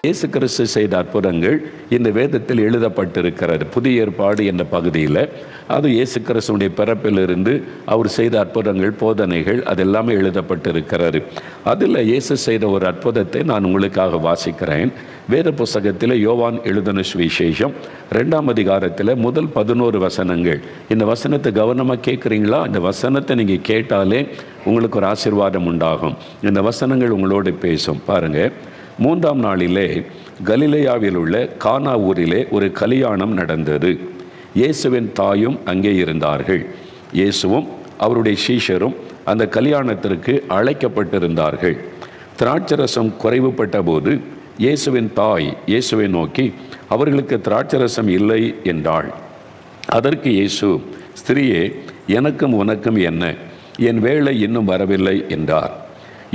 இயேசு கிறிஸ்து செய்த அற்புதங்கள் இந்த வேதத்தில் எழுதப்பட்டிருக்கிறது. புதிய ஏற்பாடு என்ற பகுதியில் அது இயேசு கிறிஸ்துடைய பிறப்பிலிருந்து அவர் செய்த அற்புதங்கள், போதனைகள் அதெல்லாமே எழுதப்பட்டிருக்கிறது. அதில் இயேசு செய்த ஒரு அற்புதத்தை நான் உங்களுக்காக வாசிக்கிறேன். வேத புஸ்தகத்தில் யோவான் எழுதின சுவிசேஷம் 2ஆம் அதிகாரத்தில் முதல் 11 வசனங்கள். இந்த வசனத்தை கவனமாக கேட்குறீங்களா? இந்த வசனத்தை நீங்கள் கேட்டாலே உங்களுக்கு ஒரு ஆசீர்வாதம் உண்டாகும். இந்த வசனங்கள் உங்களோடு பேசும். பாருங்கள். 3ஆம் நாளிலே கலிலேயாவில் உள்ள கானா ஊரிலே ஒரு கல்யாணம் நடந்தது. இயேசுவின் தாயும் அங்கே இருந்தார்கள். இயேசுவும் அவருடைய சீஷரும் அந்த கல்யாணத்திற்கு அழைக்கப்பட்டிருந்தார்கள். திராட்சரசம் குறைவுபட்ட போது இயேசுவின் தாய் இயேசுவை நோக்கி, அவர்களுக்கு திராட்சரசம் இல்லை என்றாள். அதற்கு இயேசு, ஸ்திரியே, எனக்கும் உனக்கும் என்ன? என் வேளை இன்னும் வரவில்லை என்றார்.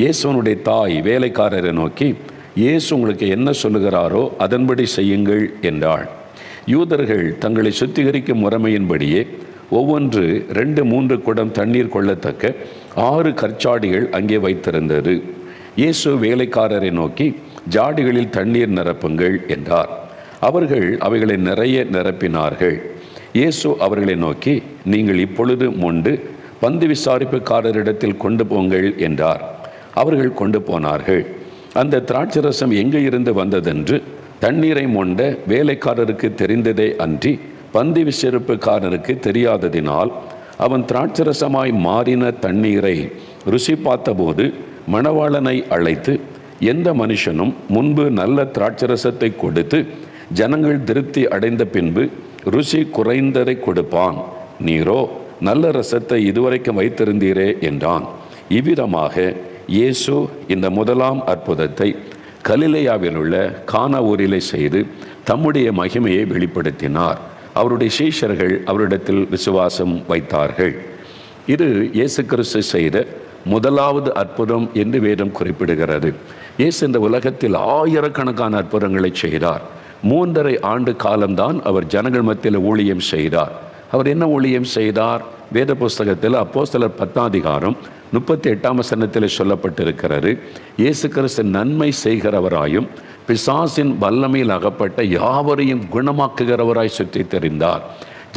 இயேசுவனுடைய தாய் வேலைக்காரரை நோக்கி, இயேசு உங்களுக்கு என்ன சொல்லுகிறாரோ அதன்படி செய்யுங்கள் என்றாள். யூதர்கள் தங்களை சுத்திகரிக்கும் முறைமையின்படியே ஒவ்வொன்று 2-3 குடம் தண்ணீர் கொள்ளத்தக்க 6 கற்சாடிகள் அங்கே வைத்திருந்தது. இயேசு வேலைக்காரரை நோக்கி, ஜாடிகளில் தண்ணீர் நிரப்புங்கள் என்றார். அவர்கள் அவைகளை நிறைய நிரப்பினார்கள். இயேசு அவர்களை நோக்கி, நீங்கள் இப்பொழுது மொண்டு பந்து விசாரிப்புக்காரரிடத்தில் கொண்டு போங்கள் என்றார். அவர்கள் கொண்டு போனார்கள். அந்த திராட்சரசம் எங்கே இருந்து வந்ததென்று தண்ணீரை மொண்ட வேலைக்காரருக்கு தெரிந்ததே அன்றி பந்தி விசாரிப்புக்காரருக்கு தெரியாததினால் அவன் திராட்சரசமாய் மாறின தண்ணீரை ருசி பார்த்தபோது மணவாளனை அழைத்து, எந்த மனுஷனும் முன்பு நல்ல திராட்சரசத்தை கொடுத்து ஜனங்கள் திருப்தி அடைந்த பின்பு ருசி குறைந்ததை கொடுப்பான். நீரோ நல்ல ரசத்தை இதுவரைக்கும் வைத்திருந்தீரே என்றான். இவ்விதமாக இயேசு இந்த முதலாம் அற்புதத்தை கலிலேயாவில் உள்ள கானா ஊரிலே செய்து தம்முடைய மகிமையை வெளிப்படுத்தினார். அவருடைய சீஷர்கள் அவரிடத்தில் விசுவாசம் வைத்தார்கள். இது இயேசு கிறிஸ்து செய்த முதலாவது அற்புதம் என்று வேதம் குறிப்பிடுகிறது. இயேசு இந்த உலகத்தில் ஆயிரக்கணக்கான அற்புதங்களை செய்தார். 3½ ஆண்டு காலம்தான் அவர் ஜனங்கள் மத்தியில் ஊழியம் செய்தார். அவர் என்ன ஊழியம் செய்தார்? வேத புஸ்தகத்தில் அப்போஸ்தலர் 10ஆம் அதிகாரம் 38ஆம் வசனத்தில் சொல்லப்பட்டிருக்கிறது. இயேசு கிறிஸ்து நன்மை செய்கிறவராயும் பிசாசின் வல்லமையில் அகப்பட்ட யாவரையும் குணமாக்குகிறவராய் சுற்றி தெரிந்தார்.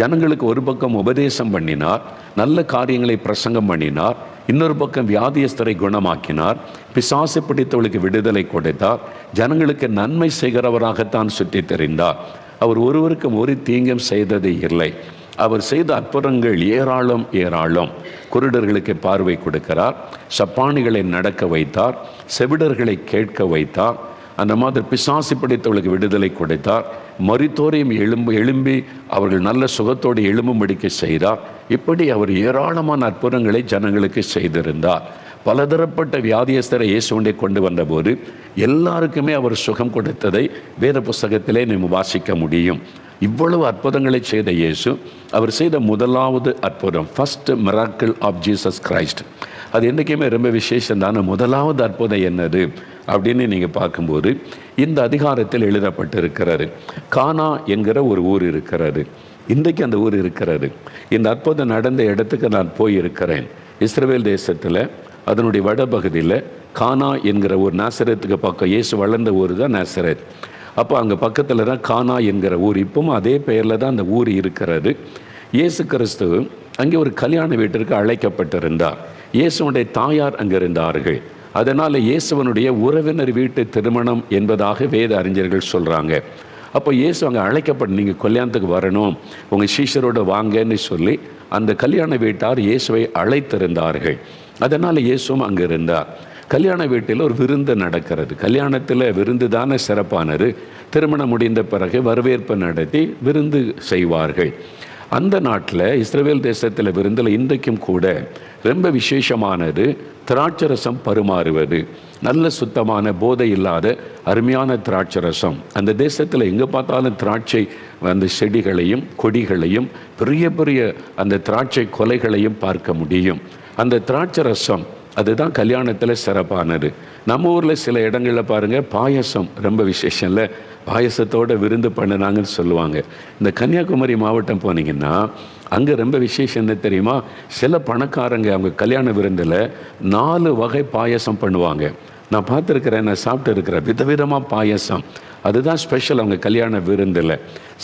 ஜனங்களுக்கு ஒரு பக்கம் உபதேசம் பண்ணினார், நல்ல காரியங்களை பிரசங்கம் பண்ணினார். இன்னொரு பக்கம் வியாதியஸ்தரை குணமாக்கினார், பிசாசு பிடித்தவர்களுக்கு விடுதலை கொடுத்தார். ஜனங்களுக்கு நன்மை செய்கிறவராகத்தான் சுற்றி தெரிந்தார். அவர் ஒருவருக்கும் ஒரு தீங்கும் செய்தது இல்லை. அவர் செய்த அற்புதங்கள் ஏராளம் ஏராளம். குருடர்களுக்கு பார்வை கொடுக்கிறார், சப்பானிகளை நடக்க வைத்தார், செவிடர்களை கேட்க வைத்தார். அந்த மாதிரி பிசாசு பிடித்தவர்களுக்கு விடுதலை கொடுத்தார். மரித்தோரையும் எழும்பி அவர்கள் நல்ல சுகத்தோடு எழும்பும்படிக்க செய்தார். இப்படி அவர் ஏராளமான அற்புதங்களை ஜனங்களுக்கு செய்திருந்தார். பலதரப்பட்ட வியாதியஸ்தரை இயேசுண்டே கொண்டு வந்தபோது எல்லாருக்குமே அவர் சுகம் கொடுத்ததை வேத புஸ்தகத்திலே நம்ம வாசிக்க முடியும். இவ்வளவு அற்புதங்களை செய்த இயேசு அவர் செய்த முதலாவது அற்புதம், first miracle of Jesus Christ, அது என்றைக்குமே ரொம்ப விசேஷந்தான. முதலாவது அற்புதம் என்னது அப்படின்னு நீங்கள் பார்க்கும்போது இந்த அதிகாரத்தில் எழுதப்பட்டிருக்கிறது. கானா என்கிற ஒரு ஊர் இருக்கிறது. இன்றைக்கு அந்த ஊர் இருக்கிறது. இந்த அற்புதம் நடந்த இடத்துக்கு நான் போயிருக்கிறேன். இஸ்ரவேல் தேசத்தில் அதனுடைய வடபகுதியில் கானா என்கிற ஒரு நாசரேத்துக்கு பக்கம், இயேசு வளர்ந்த ஊர் தான் நாசரேத். அப்போ அங்கே பக்கத்தில் தான் கானா என்கிற ஊர். இப்பவும் அதே பெயரில் தான் அந்த ஊர் இருக்கிறது. இயேசு கிறிஸ்து அங்கே ஒரு கல்யாண வீட்டிற்கு அழைக்கப்பட்டிருந்தார். இயேசுடைய தாயார் அங்கே இருந்தார்கள். அதனால் இயேசுவனுடைய உறவினர் வீட்டு திருமணம் என்பதாக வேத அறிஞர்கள் சொல்கிறாங்க. அப்போ இயேசு அங்கே அழைக்கப்பட்டு, நீங்கள் கல்யாணத்துக்கு வரணும், உங்கள் சீஷரோடு வாங்கன்னு சொல்லி அந்த கல்யாண வீட்டார் இயேசுவை அழைத்திருந்தார்கள். அதனால் இயேசுவும் அங்கே இருந்தார். கல்யாண வீட்டில் ஒரு விருந்து நடக்கிறது. கல்யாணத்தில் விருந்து தானே சிறப்பானது. திருமணம் முடிந்த பிறகு வரவேற்பு நடத்தி விருந்து செய்வார்கள். அந்த நாட்டில் இஸ்ரவேல் தேசத்தில் விருந்தில் இன்றைக்கும் கூட ரொம்ப விசேஷமானது திராட்சரசம் பரிமாறுவது. நல்ல சுத்தமான போதை இல்லாத அருமையான திராட்சரசம். அந்த தேசத்தில் எங்கே பார்த்தாலும் திராட்சை அந்த செடிகளையும் கொடிகளையும் பெரிய பெரிய அந்த திராட்சை கொலைகளையும் பார்க்க முடியும். அந்த திராட்சரசம் அதுதான் கல்யாணத்தில் சிறப்பானது. நம்ம ஊரில் சில இடங்களில் பாருங்கள், பாயசம் ரொம்ப விசேஷம் இல்லை, பாயசத்தோடு விருந்து பண்ணினாங்கன்னு சொல்லுவாங்க. இந்த கன்னியாகுமரி மாவட்டம் போனீங்கன்னா அங்கே ரொம்ப விசேஷம் என்ன தெரியுமா? சில பணக்காரங்க அவங்க கல்யாண விருந்தில் 4 வகை பாயசம் பண்ணுவாங்க. நான் பார்த்துருக்கிறேன், நான் சாப்பிட்டு இருக்கிறேன். விதவிதமாக பாயசம், அதுதான் ஸ்பெஷல் அவங்க கல்யாண விருந்தில்.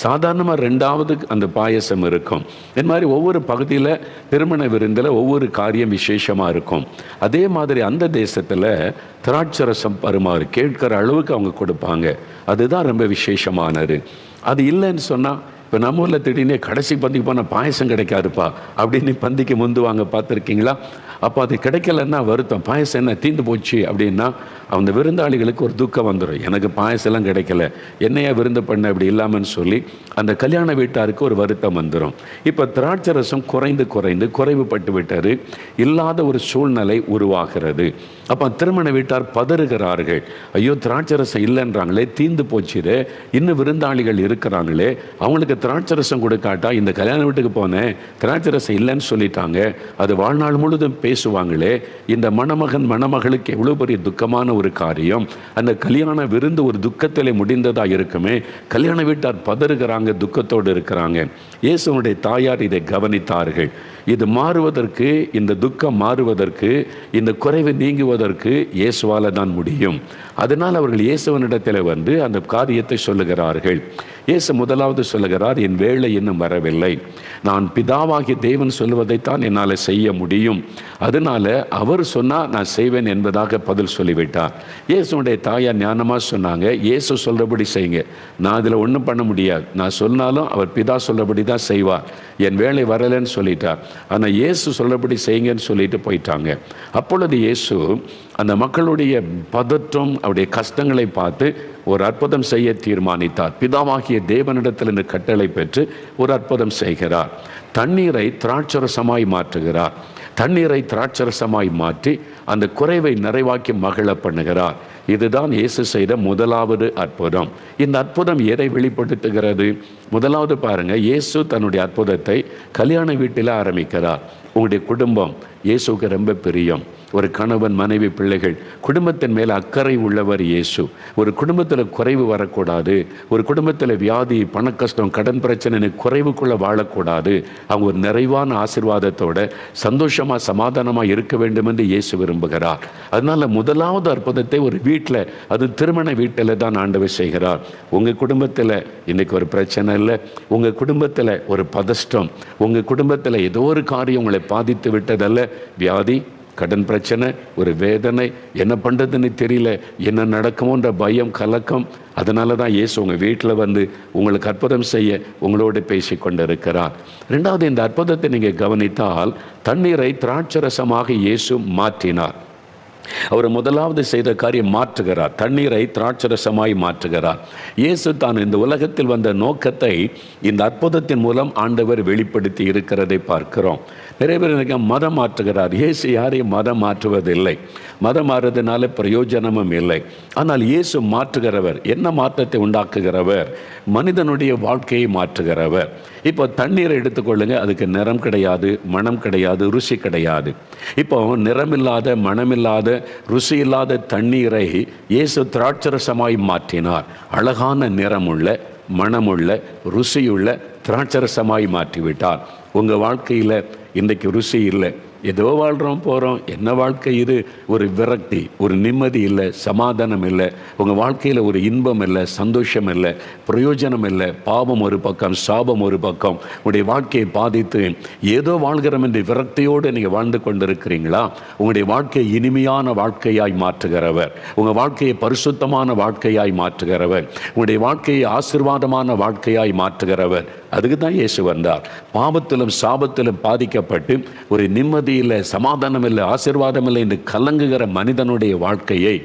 சாதாரணமாக 2வது அந்த பாயசம் இருக்கும். இது மாதிரி ஒவ்வொரு பகுதியில் திருமண விருந்தில் ஒவ்வொரு காரியம் விசேஷமாக இருக்கும். அதே மாதிரி அந்த தேசத்தில் திராட்சரசம் பருமாறு கேட்கிற அளவுக்கு அவங்க கொடுப்பாங்க. அதுதான் ரொம்ப விசேஷமானது. அது இல்லைன்னு சொன்னால், இப்போ நம்ம ஊரில் திடீர்னு கடைசி பந்திக்கு போனால் பாயசம் கிடைக்காதுப்பா அப்படின்னு பந்திக்கு முந்துவாங்க, பார்த்துருக்கீங்களா? அப்போ அது கிடைக்கலன்னா வருத்தம், பாயசம் என்ன தீர்ந்து போச்சு அப்படின்னா அந்த விருந்தாளிகளுக்கு ஒரு துக்கம் வந்துடும். எனக்கு பாயசம்லாம் கிடைக்கல, என்னையா விருந்து பண்ண இப்படி இல்லாமன்னு சொல்லி அந்த கல்யாண வீட்டாருக்கு ஒரு வருத்தம் வந்துடும். இப்போ திராட்சரசம் குறைந்து குறைந்து குறைவுபட்டு விட்டது, இல்லாத ஒரு சூழ்நிலை உருவாகிறது. அப்போ திருமண வீட்டார் பதறுகிறார்கள், ஐயோ திராட்சரசம் இல்லைன்றாங்களே, தீர்ந்து போச்சுதே, இன்னும் விருந்தாளிகள் இருக்கிறாங்களே, அவங்களுக்கு திராட்சரசம் கொடுக்காட்டா இந்த கல்யாண வீட்டுக்கு போனேன் திராட்சரசம் இல்லைன்னு சொல்லிட்டாங்க, அது வாழ்நாள் முழுதும் பேசுவாங்களே, இந்த மணமகன் மணமகளுக்கு எவ்வளோ பெரிய துக்கமான ஒரு காரியம், அந்த கல்யாண விருந்து ஒரு துக்கத்திலே முடிந்ததா இருக்குமே, கல்யாண வீட்டார் பதறுகிறாங்க, துக்கத்தோடு இருக்கிறாங்க. இயேசுனுடைய தாயார் இதை கவனித்தார்கள். இது மாறுவதற்கு, இந்த துக்கம் மாறுவதற்கு, இந்த குறைவு நீங்குவதற்கு இயேசுவால தான் முடியும். அதனால் அவர்கள் இயேசுவனிடத்தில் வந்து அந்த காரியத்தை சொல்லுகிறார்கள். இயேசு முதலாவது சொல்லுகிறார், என் வேளை இன்னும் வரவில்லை, நான் பிதாவாகிய தேவன் சொல்லுவதைத்தான் என்னால் செய்ய முடியும், அதனால அவர் சொன்னால் நான் செய்வேன் என்பதாக பதில் சொல்லிவிட்டார். இயேசுடைய தாயார் ஞானமாக சொன்னாங்க, இயேசு சொல்கிறபடி செய்யுங்க, நான் அதில் ஒன்றும் பண்ண முடியாது, நான் சொன்னாலும் அவர் பிதா சொல்கிறபடி தான் செய்வார், என் வேலை வரலைன்னு சொல்லிட்டார், ஆனால் இயேசு சொல்கிறபடி செய்யுங்கன்னு சொல்லிட்டு போயிட்டாங்க. அப்பொழுது இயேசு அந்த மக்களுடைய பதற்றம், அவருடைய கஷ்டங்களை பார்த்து ஒரு அற்புதம் செய்ய தீர்மானித்தார். பிதாவாகிய தேவனிடத்திலிருந்து கட்டளை பெற்று ஒரு அற்புதம் செய்கிறார். தண்ணீரை திராட்சரசமாய் மாற்றுகிறார். தண்ணீரை திராட்சரசமாய் மாற்றி அந்த குறைவை நிறைவாக்கி மகிழ பண்ணுகிறார். இதுதான் இயேசு செய்த முதலாவது அற்புதம். இந்த அற்புதம் எதை வெளிப்படுத்துகிறது? முதலாவது பாருங்க, இயேசு தன்னுடைய அற்புதத்தை கல்யாண வீட்டில் ஆரம்பிக்கிறார். உங்களுடைய குடும்பம் இயேசுக்கு ரொம்ப பிரியம். ஒரு கணவன், மனைவி, பிள்ளைகள், குடும்பத்தின் மேல் அக்கறை உள்ளவர் இயேசு. ஒரு குடும்பத்தில் குறைவு வரக்கூடாது, ஒரு குடும்பத்தில் வியாதி, பண கஷ்டம், கடன் பிரச்சனை குறைவுக்குள்ளே வாழக்கூடாது. அவங்க ஒரு நிறைவான ஆசீர்வாதத்தோட சந்தோஷமாக சமாதானமாக இருக்க வேண்டும் என்று இயேசு விரும்புகிறார். அதனால் முதலாவது அற்புதத்தை ஒரு வீட்டில், அது திருமண வீட்டில் தான் ஆண்டவர் செய்கிறார். உங்கள் குடும்பத்தில் இன்றைக்கி ஒரு பிரச்சனை இல்லை, உங்கள் குடும்பத்தில் ஒரு பதஷ்டம், உங்கள் குடும்பத்தில் ஏதோ ஒரு காரியம் உங்களை பாதித்து விட்டதல்ல, வியாதி, கடன் பிரச்சனை, ஒரு வேதனை, என்ன பண்ணுறதுன்னு தெரியல, என்ன நடக்குமோன்ற பயம், கலக்கம். அதனால தான் இயேசு உங்கள் வீட்டில் வந்து உங்களுக்கு அற்புதம் செய்ய உங்களோடு பேசி கொண்டிருக்கிறார். ரெண்டாவது, இந்த அற்புதத்தை நீங்கள் கவனித்தால் தண்ணீரை திராட்சரசமாக இயேசு மாற்றினார். அவர் முதலாவது செய்த காரியம் மாற்றுகிறார், தண்ணீரை திராட்சரசமாய் மாற்றுகிறார். இயேசு தான் இந்த உலகத்தில் வந்த நோக்கத்தை இந்த அற்புதத்தின் மூலம் ஆண்டவர் வெளிப்படுத்தி இருக்கிறதை பார்க்கிறோம். நிறைய பேர் எனக்கு மதம் மாற்றுகிறார். இயேசு யாரையும் மதம் மாற்றுவதில்லை, மதம் மாறுறதுனால பிரயோஜனமும் இல்லை. ஆனால் இயேசு மாற்றுகிறவர், என்ன மாற்றத்தை உண்டாக்குகிறவர்? மனிதனுடைய வாழ்க்கையை மாற்றுகிறவர். இப்போ தண்ணீரை எடுத்துக்கொள்ளுங்க, அதுக்கு நிறம் கிடையாது, மனம் கிடையாது, ருசி கிடையாது. இப்போ நிறமில்லாத, மனமில்லாத, ருசி இல்லாத தண்ணீரை இயேசு திராட்சரசமாய் மாற்றினார். அழகான நிறமுள்ள, மனமுள்ள, ருசியுள்ள திராட்சரசமாய் மாற்றிவிட்டார். உங்கள் வாழ்க்கையில் இன்றைக்கு ருசி இல்லை, ஏதோ வாழ்கிறோம் போகிறோம், என்ன வாழ்க்கை இது? ஒரு விரக்தி, ஒரு நிம்மதி இல்லை, சமாதானம் இல்லை, உங்கள் வாழ்க்கையில் ஒரு இன்பம் இல்லை, சந்தோஷம் இல்லை, பிரயோஜனம் இல்லை. பாவம் ஒரு பக்கம், சாபம் ஒரு பக்கம் உங்களுடைய வாழ்க்கையை பாதித்து ஏதோ வாழ்கிறோம் என்று விரக்தியோடு நீங்கள் வாழ்ந்து கொண்டிருக்கிறீங்களா? உங்களுடைய வாழ்க்கையை இனிமையான வாழ்க்கையாய் மாற்றுகிறவர், உங்கள் வாழ்க்கையை பரிசுத்தமான வாழ்க்கையாய் மாற்றுகிறவர், உங்களுடைய வாழ்க்கையை ஆசீர்வாதமான வாழ்க்கையாய் மாற்றுகிறவர். அதுக்கு தான் இயேசு வந்தார். பாவத்திலும் சாபத்திலும் பாதிக்கப்பட்டு ஒரு நிம்மதி இல்லை, சமாதானம் இல்லை, ஆசீர்வாதம் இல்லை என்று கலங்குகிற மனிதனுடைய வாழ்க்கையை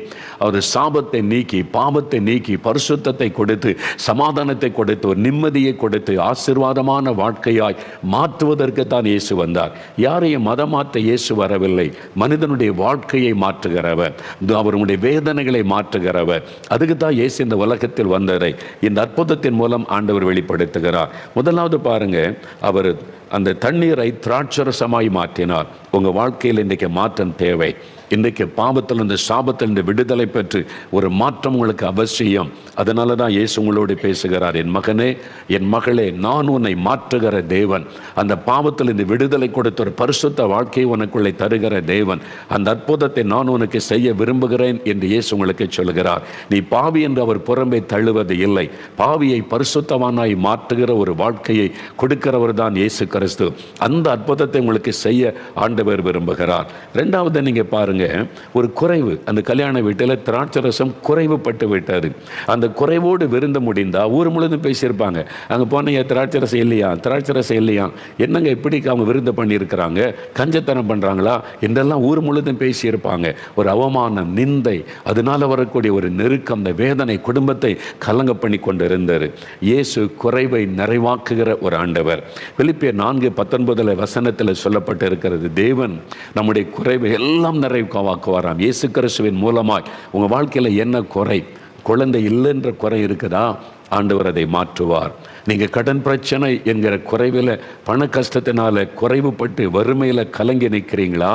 அவர் சாபத்தை நீக்கி, பாவத்தை நீக்கி, பரிசுத்தத்தை கொடுத்து, சமாதானத்தை கொடுத்து, ஒரு நிம்மதியை கொடுத்து ஆசீர்வாதமான வாழ்க்கையாய் மாற்றுவதற்கு தான் இயேசு வந்தார். யாரையும் மதம் மாற்ற இயேசு வரவில்லை, மனிதனுடைய வாழ்க்கையை மாற்றுகிறவர், அவருடைய வேதனைகளை மாற்றுகிறவர். அதுக்கு தான் இயேசு இந்த உலகத்தில் வந்ததை இந்த அற்புதத்தின் மூலம் ஆண்டவர் வெளிப்படுத்துகிறார். முதலாவது பாருங்க, அவர் அந்த தண்ணீரை திராட்சரசமாய் மாற்றினார். உங்கள் வாழ்க்கையில் இன்றைக்கு மாற்றம் தேவை. இன்றைக்கு பாவத்தில் இந்த சாபத்தில் இந்த விடுதலை பெற்று ஒரு மாற்றம் உங்களுக்கு அவசியம். அதனால தான் இயேசு உங்களோடு பேசுகிறார். என் மகனே, என் மகளே, நான் உன்னை மாற்றுகிற தேவன். அந்த பாவத்தில் இந்த விடுதலை கொடுத்த ஒரு பரிசுத்த வாழ்க்கையை உனக்குள்ளே தருகிற தேவன். அந்த அற்புதத்தை நான் உனக்கு செய்ய விரும்புகிறேன் என்று இயேசு உங்களுக்கு சொல்கிறார். நீ பாவி என்று அவர் புறம்பே தள்ளுவது இல்லை. பாவியை பரிசுத்தவானாய் மாற்றுகிற ஒரு வாழ்க்கையை கொடுக்கிறவர் தான் இயேசு கிறிஸ்து. அந்த அற்புதத்தை உங்களுக்கு செய்ய ஆண்டவர் விரும்புகிறார். ரெண்டாவது, நீங்கள் பாருங்க, ஒரு குறைவு. அந்த கல்யாண வீட்டில் திராட்சை ரசம் குறைவுபட்டு விட்டது. அந்த குறைவோடு விருந்து முடிந்தா ஊர் முழுதும் பேசியிருப்பாங்க. அங்கே போனீங்க, திராட்சை ரசம் இல்லையா, திராட்சை ரசம் இல்லையா, என்னங்க இப்படி அவங்க விருந்து பண்ணியிருக்கிறாங்க, கஞ்சத்தனம் பண்ணுறாங்களா என்றெல்லாம் ஊர் முழுதும் பேசியிருப்பாங்க. ஒரு அவமானம், நிந்தை, அதனால் வரக்கூடிய ஒரு நெருக்கம், அந்த வேதனை குடும்பத்தை கலங்க பண்ணி கொண்டு இருந்தார். இயேசு குறைவை நிறைவாக்குகிற ஒரு ஆண்டவர். பிலிப்பியர் 4:19 வசனத்தில் சொல்லப்பட்டு இருக்கிறது, தேவன் நம்முடைய குறைவை எல்லாம் நிறைவாக்குவாராம். இயேசு கிறிஸ்துவின் மூலமாய் உங்கள் வாழ்க்கையில் என்ன குறை, குழந்தை இல்லைன்ற குறை இருக்குதா, ஆண்டவர் அதை மாற்றுவார். நீங்கள் கடன் பிரச்சனை என்கிற குறைவில், பண கஷ்டத்தினால குறைவுபட்டு வறுமையில் கலங்கி நிற்கிறீங்களா,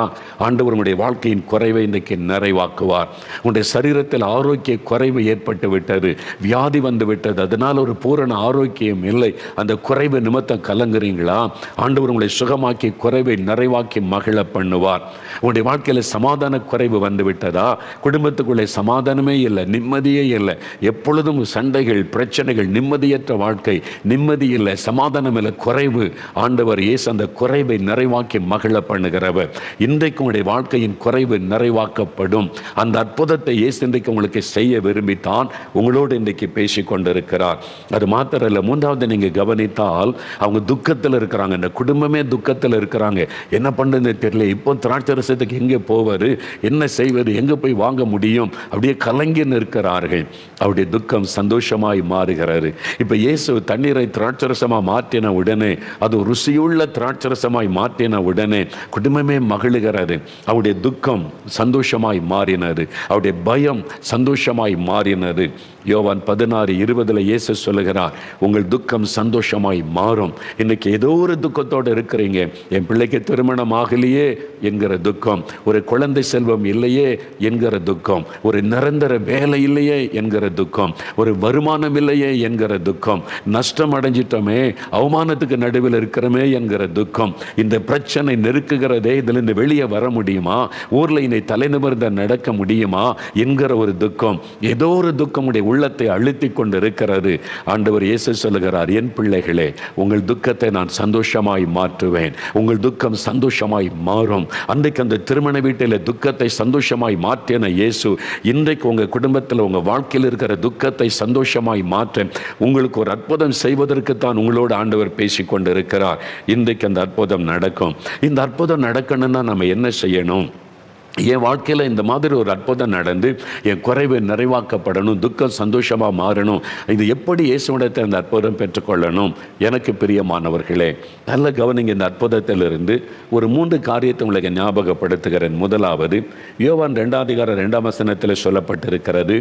ஆண்டவர் உங்களுடைய வாழ்க்கையின் குறைவை இன்றைக்கு நிறைவாக்குவார். உங்களுடைய சரீரத்தில் ஆரோக்கிய குறைவு ஏற்பட்டு விட்டது, வியாதி வந்து விட்டது, அதனால் ஒரு பூரண ஆரோக்கியம் இல்லை, அந்த குறைவு நிமித்தம் கலங்குறீங்களா, ஆண்டவர் உங்களை சுகமாக்கி குறைவை நிறைவாக்கி மகிழ பண்ணுவார். உங்களுடைய வாழ்க்கையில் சமாதான குறைவு வந்து விட்டதா, குடும்பத்துக்குள்ளே சமாதானமே இல்லை, நிம்மதியே இல்லை, எப்பொழுதும் சண்டைகள், பிரச்சனைகள், நிம்மதியற்ற வாழ்க்கை, நிம்மதி இல்லை, சமாதானம் இல்லை, குறைவு. ஆண்டவர் இயேசு அந்த குறைவை நிறைவாக்கி மகிழ பண்ணுகிறவர். இன்றைக்கு உங்களுடைய வாழ்க்கையின் குறைவு நிறைவாக்கப்படும். அந்த அற்புதத்தை இயேசு இன்றைக்கு உங்களுக்கு செய்ய விரும்பித்தான் உங்களோடு இன்றைக்கு பேசி கொண்டிருக்கிறார். அது மாத்திரம் இல்லை, மூன்றாவது நீங்கள் கவனித்தால், அவங்க துக்கத்தில் இருக்கிறாங்க, இந்த குடும்பமே துக்கத்தில் இருக்கிறாங்க. என்ன பண்ணுறது தெரியல, இப்போ திராட்சை ரசத்துக்கு எங்கே போவார், என்ன செய்வது, எங்கே போய் வாங்க முடியும், அப்படியே கலங்கி நிற்கிறார்கள். அவருடைய துக்கம் சந்தோஷமாய் மாறுகிறாரு. இப்போ இயேசு தண்ணீரை திராட்சரசமாக மாற்றின உடனே, அது ருசியுள்ள திராட்சரசமாய் மாற்றின உடனே குடும்பமே மகிழுகிறது. அவருடைய துக்கம் சந்தோஷமாய் மாறினது, அவருடைய பயம் சந்தோஷமாய் மாறினது. யோவான் 16:20 இயேசு சொல்லுகிறார், உங்கள் துக்கம் சந்தோஷமாய் மாறும். இன்னைக்கு ஏதோ ஒரு துக்கத்தோடு இருக்கிறீங்க, என் பிள்ளைக்கு திருமணம் ஆகலையே என்கிற துக்கம், ஒரு குழந்தை செல்வம் இல்லையே என்கிற துக்கம், ஒரு நிரந்தர வேலை இல்லையே என்கிற துக்கம், ஒரு வருமானம் இல்லையே என்கிற துக்கம், நஷ்டம் அடைஞ்சிட்டோமே, அவமானத்துக்கு நடுவில் இருக்கிறோமே என்கிற துக்கம், இந்த பிரச்சனை நெருக்குகிறதே, இதிலிருந்து வெளியே வர முடியுமா, ஊரில் என்னை தலைநிமிர்ந்த நடக்க முடியுமா என்கிற ஒரு துக்கம், ஏதோ ஒரு துக்கம் உடைய உள்ளத்தை அழுத்தி கொண்டு இருக்கிறது. ஆண்டவர் இயேசு சொல்லுகிறார், என் பிள்ளைகளே, உங்கள் துக்கத்தை நான் சந்தோஷமாய் மாற்றுவேன், உங்கள் துக்கம் சந்தோஷமாய் மாறும். அன்றைக்கு அந்த திருமண வீட்டில் துக்கத்தை சந்தோஷமாய் மாற்றின இயேசு இன்றைக்கு உங்கள் குடும்பத்தில், உங்கள் வாழ்க்கையில் இருக்கிற துக்கத்தை சந்தோஷமாய் மாற்ற உங்களுக்கு ஒரு அற்புதம் செய்வதற்கு தான் உங்களோடு ஆண்டவர் பேசிக்கொண்டு இருக்கிறார். இன்றைக்கு அந்த அற்புதம் நடக்கும். இந்த அற்புதம் நடக்கணும்னா நம்ம என்ன செய்யணும்? என் வாழ்க்கையில் இந்த மாதிரி ஒரு அற்புதம் நடந்து என் குறைவு நிறைவாக்கப்படணும், துக்கம் சந்தோஷமாக மாறணும். இது எப்படி இயேசுவிடத்தை அந்த அற்புதம் பெற்றுக்கொள்ளணும்? எனக்கு பிரியமானவர்களே, நல்ல கவனிங்க. இந்த அற்புதத்திலிருந்து ஒரு 3 காரியத்தை உங்களுக்கு ஞாபகப்படுத்துகிறேன். முதலாவது, யோவான் 2:2 சொல்லப்பட்டிருக்கிறது,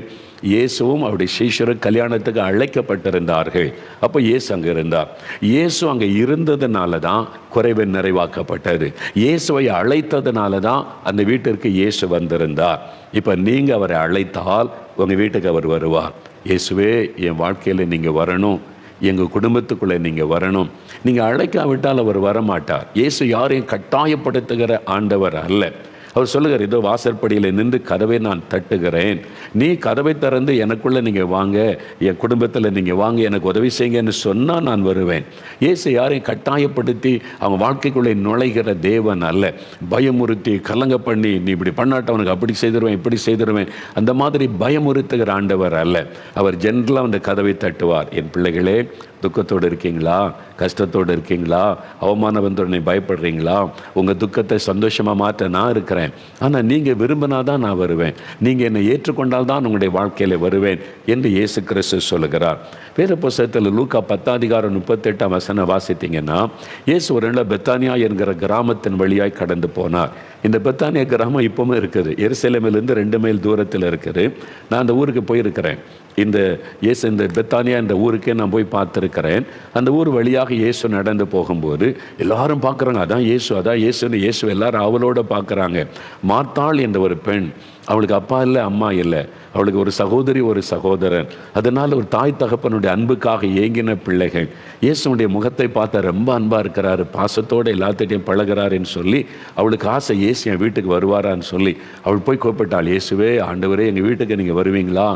இயேசுவும் அவருடைய சீஷரும் கல்யாணத்துக்கு அழைக்கப்பட்டிருந்தார்கள். அப்போ இயேசு அங்கே இருந்தார். இயேசு அங்கே இருந்ததுனால தான் குறைவு நிறைவாக்கப்பட்டது. இயேசுவை அழைத்ததுனால தான் அந்த வீட்டிற்கு இயேசு வந்திருந்தார். இப்போ நீங்கள் அவரை அழைத்தால் உங்கள் வீட்டுக்கு அவர் வருவார். இயேசுவே, என் வாழ்க்கையில் நீங்கள் வரணும், எங்கள் குடும்பத்துக்குள்ளே நீங்கள் வரணும். நீங்கள் அழைக்காவிட்டால் அவர் வரமாட்டார். இயேசு யாரையும் கட்டாயப்படுத்துகிற ஆண்டவர் அல்ல. அவர் சொல்லுகிறார், இதோ வாசற்படியில் நின்று கதவை நான் தட்டுகிறேன், நீ கதவை திறந்து எனக்குள்ளே நீங்கள் வாங்க, என் குடும்பத்தில் நீங்கள் வாங்க, எனக்கு உதவி செய்யுங்கன்னு சொன்னால் நான் வருவேன். இயேசு யாரையும் கட்டாயப்படுத்தி அவங்க வாழ்க்கைக்குள்ளே நுழைகிற தேவன் அல்ல. பயமுறுத்தி கலங்க பண்ணி, நீ இப்படி பண்ணாட்டவனுக்கு அப்படி செய்திருவேன், இப்படி செய்திருவேன், அந்த மாதிரி பயமுறுத்துகிற ஆண்டவர் அல்ல. அவர் ஜென்ரலாக அந்த கதவை தட்டுவார். என் பிள்ளைகளே, துக்கத்தோடு இருக்கீங்களா, கஷ்டத்தோடு இருக்கீங்களா, அவமானம் வந்தோடனே பயப்படுறீங்களா, உங்கள் துக்கத்தை சந்தோஷமாக மாற்ற நான் இருக்கிறேன், ஆனால் நீங்கள் விரும்பினா தான் நான் வருவேன், நீங்கள் என்னை ஏற்றுக்கொண்டால் தான் உங்களுடைய வாழ்க்கையில் வருவேன் என்று இயேசு கிறிஸ்து சொல்லுகிறார். வேத புத்தகத்தில் லூக்கா 10:38 வாசித்தீங்கன்னா, இயேசு ஒரு நாள் பெத்தானியா என்கிற கிராமத்தின் வழியாய் கடந்து போனார். இந்த பெத்தானியா கிராமம் இப்போவும் இருக்குது. எருசலேமிலிருந்து 2 மைல் தூரத்தில் இருக்குது. நான் அந்த ஊருக்கு போயிருக்கிறேன். இந்த பெத்தானியா இந்த ஊருக்கே நான் போய் பார்த்துருக்கிறேன். அந்த ஊர் வழியாக இயேசு நடந்து போகும்போது எல்லாரும் பார்க்குறாங்க, அதான் இயேசு, அதான் இயேசுன்னு. இயேசு எல்லாரும் அவளோட பார்க்குறாங்க. மார்த்தாள் என்ற ஒரு பெண், அவளுக்கு அப்பா இல்லை, அம்மா இல்லை, அவளுக்கு ஒரு சகோதரி, ஒரு சகோதரன். அதனால் ஒரு தாய் தகப்பனுடைய அன்புக்காக ஏங்கின பிள்ளைகள். இயேசுடைய முகத்தை பார்த்தா ரொம்ப அன்பாக இருக்கிறாரு, பாசத்தோடு எல்லாத்திட்டையும் பழகிறாருன்னு சொல்லி அவளுக்கு ஆசை, இயேசு என் வீட்டுக்கு வருவாரான்னு சொல்லி அவள் போய் கூப்பிட்டாள். இயேசுவே, ஆண்டவரே, எங்கள் வீட்டுக்கு நீங்கள் வருவீங்களா?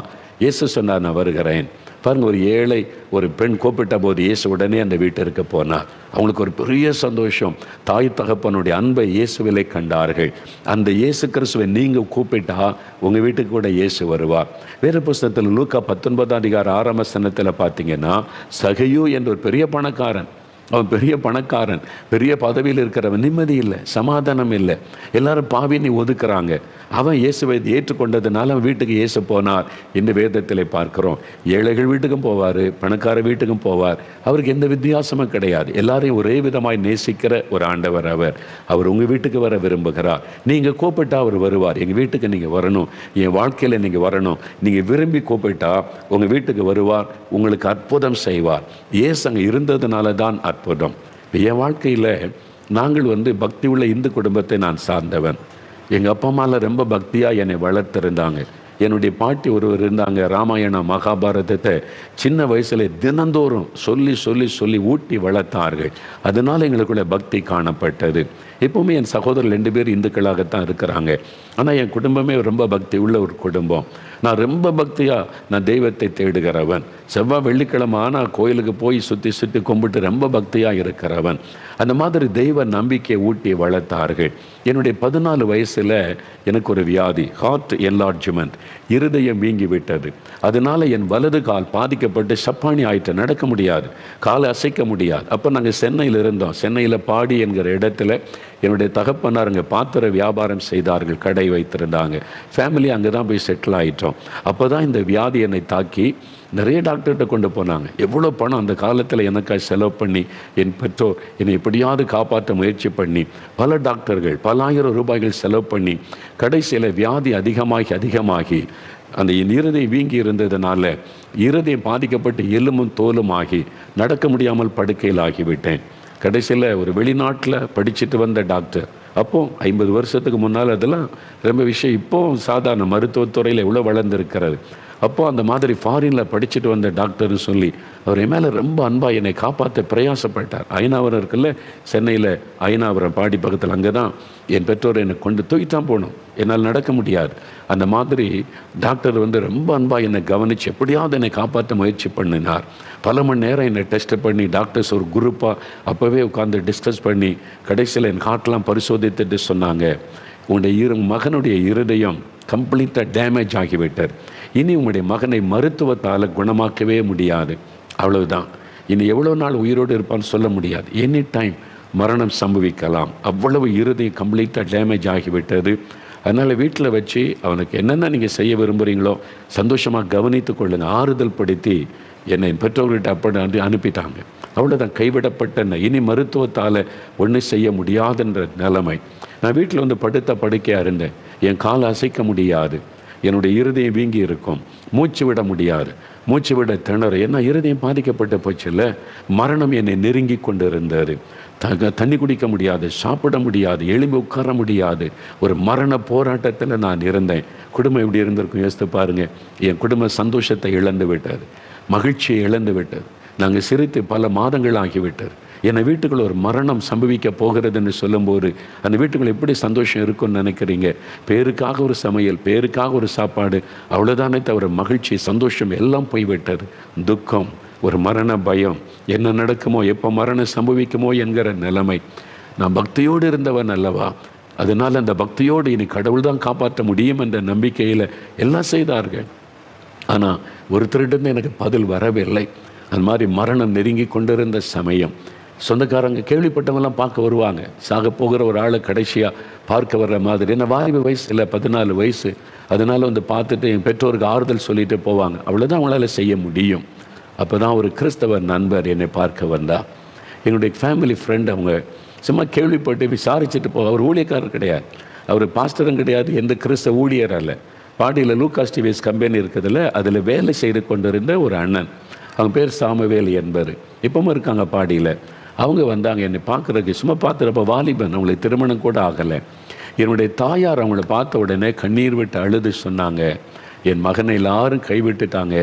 இயேசு சொன்னார், நான் வருகிறேன். பாருங்கள், ஒரு ஏழை ஒரு பெண் கூப்பிட்ட போது இயேசு உடனே அந்த வீட்டிற்கு போனார். அவங்களுக்கு ஒரு பெரிய சந்தோஷம். தாய் தகப்பனுடைய அன்பை இயேசுவிலே கண்டார்கள். அந்த இயேசு கிறிஸ்துவை நீங்கள் கூப்பிட்டா உங்கள் வீட்டுக்கு கூட இயேசு வருவார். வேறு புஸ்தகத்தில் லூக்கா 19 அதிகாரம் 6 வசனத்தில் பார்த்தீங்கன்னா, சகையு என்ற ஒரு பெரிய பணக்காரன், அவன் பெரிய பணக்காரன், பெரிய பதவியில் இருக்கிறவன், நிம்மதி இல்லை, சமாதானம் இல்லை, எல்லாரும் பாவினை ஒதுக்குறாங்க. அவன் இயேசுவை ஏற்றுக்கொண்டதுனால அவன் வீட்டுக்கு இயேசு போனார் என்று வேதத்தில் பார்க்கிறோம். ஏழைகள் வீட்டுக்கும் போவார், பணக்கார வீட்டுக்கும் போவார். அவருக்கு எந்த வித்தியாசமும் கிடையாது. எல்லாரையும் ஒரே விதமாய் நேசிக்கிற ஒரு ஆண்டவர் அவர். அவர் உங்கள் வீட்டுக்கு வர விரும்புகிறார். நீங்கள் கூப்பிட்டா அவர் வருவார். எங்கள் வீட்டுக்கு நீங்கள் வரணும், என் வாழ்க்கையில் நீங்கள் வரணும், நீங்கள் விரும்பி கூப்பிட்டா உங்கள் வீட்டுக்கு வருவார், உங்களுக்கு அற்புதம் செய்வார். இயேசு அங்கே இருந்ததுனால தான் அற்புதம். என் வாழ்க்கையில் நாங்கள் பக்தி உள்ள இந்து குடும்பத்தை நான் சார்ந்தவன். எங்கள் அப்பா அம்மாவில் ரொம்ப பக்தியாக என்னை வளர்த்துருந்தாங்க. என்னுடைய பாட்டி ஒருவர் இருந்தாங்க, ராமாயணம் மகாபாரதத்தை சின்ன வயசில் தினந்தோறும் சொல்லி சொல்லி சொல்லி ஊட்டி வளர்த்தார்கள். அதனால் எங்களுக்குள்ள பக்தி காணப்பட்டது. எப்போவுமே என் சகோதரர் 2 பேர் இந்துக்களாகத்தான் இருக்கிறாங்க. ஆனால் என் குடும்பமே ரொம்ப பக்தி உள்ள ஒரு குடும்பம். நான் ரொம்ப பக்தியாக நான் தெய்வத்தை தேடுகிறவன். செவ்வாய் வெள்ளிக்கிழமை ஆனால் கோயிலுக்கு போய் சுற்றி சுற்றி கும்பிட்டு ரொம்ப பக்தியாக இருக்கிறவன். அந்த மாதிரி தெய்வ நம்பிக்கையை ஊட்டி வளர்த்தார்கள். என்னுடைய 14 வயசில் எனக்கு ஒரு வியாதி, ஹார்ட் என்லார்ஜ்மெண்ட், இருதயம் வீங்கி விட்டது. அதனால் என் வலது கால் பாதிக்கப்பட்டு சப்பானி ஆயிட்டு, நடக்க முடியாது, காலை அசைக்க முடியாது. அப்போ நாங்கள் சென்னையில் இருந்தோம். சென்னையில் பாடி என்கிற இடத்துல என்னுடைய தகப்பனார் அங்கே பாத்திர வியாபாரம் செய்தார்கள், கடை வைத்திருந்தாங்க. ஃபேமிலி அங்கே தான் போய் செட்டில் ஆகிட்டோம். அப்போ தான் இந்த வியாதி என்னை தாக்கி நிறைய டாக்டர்கிட்ட கொண்டு போனாங்க. எவ்வளோ பணம் அந்த காலத்தில் எனக்காக செலவு பண்ணி என் பெற்றோர் என்னை எப்படியாவது காப்பாற்ற முயற்சி பண்ணி பல டாக்டர்கள் பல ஆயிரம் ரூபாய்கள் செலவு பண்ணி கடைசியில் வியாதி அதிகமாகி அந்த என் இருதயம் வீங்கி இருந்ததுனால இருதயம் பாதிக்கப்பட்டு எலும்பும் தோலும் ஆகி நடக்க முடியாமல் படுக்கையில் ஆகிவிட்டேன். கடைசியில் ஒரு வெளிநாட்டில் படிச்சுட்டு வந்த டாக்டர், அப்போது 50 வருஷத்துக்கு முன்னால் அதெல்லாம் ரொம்ப விஷயம். இப்போது சாதாரண மருத்துவத்துறையில் எவ்வளோ வளர்ந்துருக்கிறது. அப்போது அந்த மாதிரி ஃபாரினில் படிச்சுட்டு வந்த டாக்டர்னு சொல்லி அவர் என் மேலே ரொம்ப அன்பாக என்னை காப்பாற்ற பிரயாசப்பட்டார். ஐநாவரம் இருக்குல்ல, சென்னையில் ஐநாவரம் பாடி பக்கத்தில், அங்கே தான் என் பெற்றோர் என்னை கொண்டு தூக்கித்தான் போகணும், என்னால் நடக்க முடியாது. அந்த மாதிரி டாக்டர் ரொம்ப அன்பாக என்னை கவனித்து எப்படியாவது என்னை காப்பாற்ற முயற்சி பண்ணினார். பல மணி நேரம் என்னை டெஸ்ட் பண்ணி டாக்டர்ஸ் ஒரு குரூப்பாக அப்போவே உட்காந்து டிஸ்கஸ் பண்ணி கடைசியில் என் ஹார்ட்லாம் பரிசோதித்துட்டு சொன்னாங்க, உங்களுடைய மகனுடைய இருதயம் கம்ப்ளீட்டாக டேமேஜ் ஆகிவிட்டார். இனி உங்களுடைய மகனை மருத்துவத்தால் குணமாக்கவே முடியாது, அவ்வளவுதான். இனி எவ்வளோ நாள் உயிரோடு இருப்பான்னு சொல்ல முடியாது, எனி டைம் மரணம் சம்பவிக்கலாம். அவ்வளவு இருதயம் கம்ப்ளீட்டாக டேமேஜ் ஆகிவிட்டது. அதனால் வீட்டில் வச்சு அவனுக்கு என்னென்ன நீங்கள் செய்ய விரும்புகிறீங்களோ சந்தோஷமாக கவனித்து கொள்ளுங்கள், ஆறுதல் படுத்தி என்னை பெற்றோர்கிட்ட அப்படி அனுப்பிட்டாங்க. அவ்வளோதான், கைவிடப்பட்ட இனி மருத்துவத்தால் ஒன்றும் செய்ய முடியாதுன்ற நிலைமை. நான் வீட்டில் படுத்த படுக்கையாக இருந்தேன். என் காலை அசைக்க முடியாது, என்னுடைய இருதயம் வீங்கி இருக்கும், மூச்சு விட முடியாது, மூச்சு விட திணறு. ஏன்னா இருதயம் பாதிக்கப்பட்ட போச்சில்ல. மரணம் என்னை நெருங்கி கொண்டு இருந்தது. தண்ணி குடிக்க முடியாது, சாப்பிட முடியாது, எழும்பி உட்கார முடியாது. ஒரு மரண போராட்டத்தில் நான் இருந்தேன். குடும்பம் எப்படி இருந்திருக்கும் யோசித்து பாருங்கள். என் குடும்ப சந்தோஷத்தை இழந்து விட்டது, மகிழ்ச்சியை இழந்து விட்டது. நாங்கள் சிரித்து பல மாதங்கள் ஆகிவிட்டது. என்னை வீட்டுக்குள்ள ஒரு மரணம் சம்பவிக்க போகிறதுன்னு சொல்லும்போது அந்த வீட்டுக்குள்ள எப்படி சந்தோஷம் இருக்குன்னு நினைக்கிறீங்க? பேருக்காக ஒரு சமையல், பேருக்காக ஒரு சாப்பாடு, அவ்வளோதானே தவிர மகிழ்ச்சி சந்தோஷம் எல்லாம் போய்விட்டது. துக்கம், ஒரு மரண பயம், என்ன நடக்குமோ, எப்போ மரணம் சம்பவிக்குமோ என்கிற நிலைமை. நான் பக்தியோடு இருந்தவன் அல்லவா, அதனால் அந்த பக்தியோடு இனி கடவுள் தான் காப்பாற்ற முடியும் என்ற நம்பிக்கையில் எல்லாம் செய்தார்கள். ஆனால் ஒருத்தரிடம் எனக்கு பதில் வரவில்லை. அந்த மாதிரி மரணம் நெருங்கி கொண்டிருந்த சமயம் சொந்தக்காரங்க கேள்விப்பட்டவங்களாம் பார்க்க வருவாங்க. சாக போகிற ஒரு ஆளை கடைசியாக பார்க்க வர்ற மாதிரி. என்ன வாலிப வயசு இல்லை, 14 வயசு. அதனால் பார்த்துட்டு என் பெற்றோருக்கு ஆறுதல் சொல்லிட்டு போவாங்க. அவ்வளோதான் அவங்களால செய்ய முடியும். அப்போ தான் ஒரு கிறிஸ்தவ நண்பர் என்னை பார்க்க வந்தா. என்னுடைய ஃபேமிலி ஃப்ரெண்ட், அவங்க சும்மா கேள்விப்பட்டு விசாரிச்சுட்டு அவர் ஊழியக்காரர் கிடையாது. அவர் பாஸ்டரும் கிடையாது, எந்த கிறிஸ்தவ ஊழியர் அல்ல. பாடியில் லூகாஸ் டிவிஎஸ் கம்பெனி இருக்குதுல்ல, அதில் வேலை செய்து கொண்டிருந்த ஒரு அண்ணன். அவங்க பேர் சாமுவேல் என்பவர். இப்பவும் இருக்காங்க பாடியில். அவங்க வந்தாங்க என்னை பார்க்குறதுக்கு. சும்மா பார்த்துறப்ப வாலிபன், அவங்களுக்கு திருமணம் கூட ஆகலை. என்னுடைய தாயார் அவங்கள பார்த்த உடனே கண்ணீர் விட்டு அழுது சொன்னாங்க, என் மகனை எல்லாரும் கைவிட்டுட்டாங்க,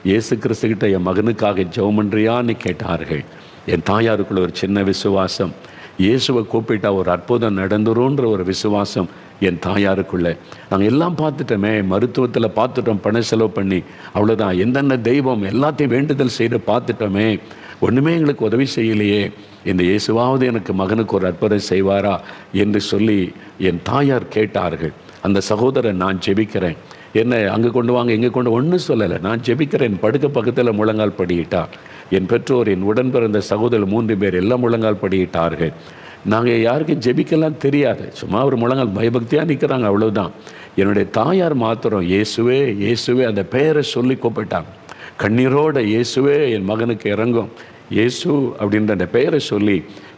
இயேசு கிறிஸ்துக்கிட்ட என் மகனுக்காக ஜெபம் பண்ணுறியான்னு கேட்டார்கள். என் தாயாருக்குள்ள ஒரு சின்ன விசுவாசம், இயேசுவை கூப்பிட்டா ஒரு அற்புதம் நடந்துருன்ற ஒரு விசுவாசம் என் தாயாருக்குள்ளே. நாங்கள் எல்லாம் பார்த்துட்டோமே, மருத்துவத்தில் பார்த்துட்டோம், பணம் செலவு பண்ணி, அவ்வளோதான், என்னென்ன தெய்வம் எல்லாத்தையும் வேண்டுதல் செய்து பார்த்துட்டோமே, ஒன்றுமே எங்களுக்கு உதவி செய்யலையே, இந்த இயேசுவாவது எனக்கு மகனுக்கு ஒரு அற்புதம் செய்வாரா என்று சொல்லி என் தாயார் கேட்டார்கள். அந்த சகோதரன், நான் ஜெபிக்கிறேன், என்ன அங்கே கொண்டு வாங்க இங்கே கொண்டு, ஒன்றும் சொல்லலை, நான் ஜெபிக்கிறேன். படுக்க பக்கத்தில் முழங்கால் படியிட்டார். என் பெற்றோர், என் உடன் பிறந்த சகோதரர் 3 பேர் எல்லாம் முழங்கால் படியிட்டார்கள். நாங்கள் யாருக்கும் ஜெபிக்கலாம் தெரியாது, சும்மா ஒரு முழங்கால் பயபக்தியாக நிற்கிறாங்க, அவ்வளோதான். என்னுடைய தாயார் மாத்திரம் இயேசுவே இயேசுவே அந்த பெயரை சொல்லி கூப்பிட்டாங்க. கண்ணீரோட இயேசுவே என் மகனுக்கு இறங்கும், இயேசு அப்படின்ற அந்த பெயரை சொல்லி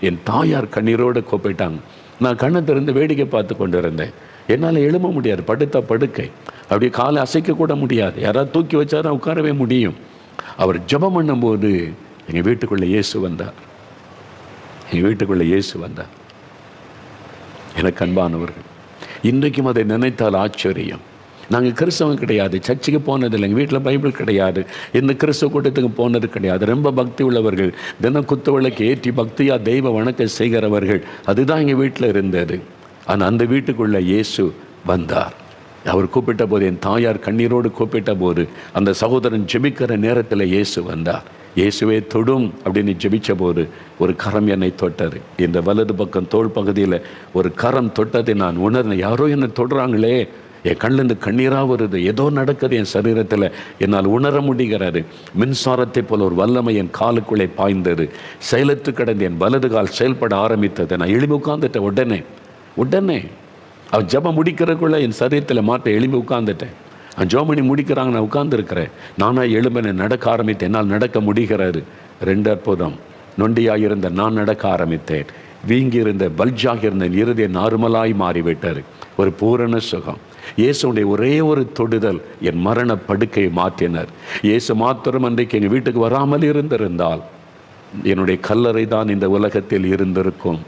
என் தாயார் கண்ணீரோடு கூப்பிட்டாங்க. நான் கண்ணை திறந்து வேடிக்கை பார்த்து கொண்டு இருந்தேன். என்னால் எழும்ப முடியாது, படுத்த படுக்கை, அப்படியே காலை அசைக்கக்கூட முடியாது. யாராவது தூக்கி வச்சா தான் உட்காரவே முடியும். அவர் ஜெபம் பண்ணும்போது எங்கள் வீட்டுக்குள்ளே இயேசு வந்தார். எங்கள் வீட்டுக்குள்ளே இயேசு வந்தார். எனக்கு அன்பானவர்கள், இன்றைக்கும் அதை நினைத்தால் ஆச்சரியம். நாங்கள் கிறிஸ்தவம் கிடையாது, சர்ச்சுக்கு போனதில்லை, எங்கள் வீட்டில் பைபிள் கிடையாது, எந்த கிறிஸ்தவ கூட்டத்துக்கு போனது கிடையாது. ரொம்ப பக்தி உள்ளவர்கள், தினம் குத்து விளக்கு ஏற்றி பக்தியாக தெய்வ வணக்கம் செய்கிறவர்கள், அதுதான் எங்கள் வீட்டில் இருந்தது. ஆனால் அந்த வீட்டுக்குள்ளே இயேசு வந்தார். அவர் கூப்பிட்ட போது, என் தாயார் கண்ணீரோடு கூப்பிட்ட போது, அந்த சகோதரன் ஜெபிக்கிற நேரத்தில் இயேசு வந்தார். இயேசுவே தொடும் அப்படின்னு ஜெபித்த போது ஒரு கரம் என்னை தொட்டது. இந்த வலது பக்கம் தோள் பகுதியில் ஒரு கரம் தொட்டதை நான் உணர்ந்தேன். யாரோ என்னை தொடுறாங்களே, என் கண்ணிலிருந்து கண்ணீராக வருது, ஏதோ நடக்குது என் சரீரத்தில், என்னால் உணர முடிகிறது. மின்சாரத்தை போல ஒரு வல்லமை என் காலுக்குள்ளே பாய்ந்தது. செயலற்று கிடந்து என் வலது கால் செயல்பட ஆரம்பித்தது. நான் எழுப்பி உட்கார்ந்துட்டேன். உடனே அவர் ஜெபம் முடிக்கிறதுக்குள்ளே என் சரீரத்தில் மாற்ற எழுப்பி உட்கார்ந்துட்டேன். ஜோமணி முடிக்கிறாங்க, நான் உட்கார்ந்துருக்கிறேன். நானாக எழும்பின நடக்க ஆரம்பித்தேன். என்னால் நடக்க முடிகிறது. 2 அற்புதம். நொண்டியாக இருந்த நான் நடக்க ஆரம்பித்தேன். வீங்கி இருந்த பல்ஜாக இருந்த இருதய நார்மலாய் மாறிவிட்டார். ஒரு பூரண சுகம். இயேசுடைய ஒரே ஒரு தொடுதல் என் மரண படுக்கையை மாற்றினார். இயேசு மாத்திரம் அன்றைக்கு எங்கள் வீட்டுக்கு வராமல் இருந்திருந்தால் என்னுடைய கல்லறை தான் இந்த உலகத்தில் இருந்திருக்கும்.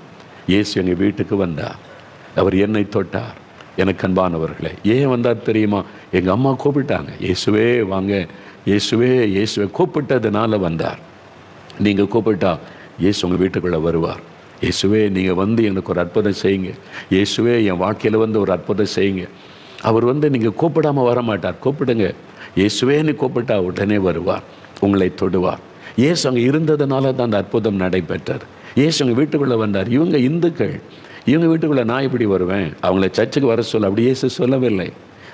இயேசு எங்கள் வீட்டுக்கு வந்தார். அவர் என்னை தொட்டார். எனக்கு அன்பானவர்களே, ஏன் வந்தார் தெரியுமா? எங்கள் அம்மா கூப்பிட்டாங்க, இயேசுவே வாங்க, இயேசுவே இயேசுவே கூப்பிட்டதுனால வந்தார். நீங்கள் கூப்பிட்டா இயேசு உங்கள் வீட்டுக்குள்ளே வருவார். இயேசுவே நீங்கள் வந்து எனக்கு ஒரு அற்புதம் செய்யுங்க, இயேசுவே என் வாழ்க்கையில் வந்து ஒரு அற்புதம் செய்யுங்க. அவர் வந்து நீங்கள் கூப்பிடாமல் வர மாட்டார். கூப்பிடுங்க, இயேசுவேன்னு கூப்பிட்டா உடனே வருவார், உங்களை தொடுவார். இயேசு அங்கே இருந்ததுனால தான் அந்த அற்புதம் நடைபெற்றார். இயேசு உங்கள் வீட்டுக்குள்ளே வந்தார். இவங்க இந்துக்கள், இவங்க வீட்டுக்குள்ளே நான் எப்படி வருவேன்? அவங்கள சர்ச்சுக்கு வர சொல்ல அப்படி இயேசு சொல்லவில்லை.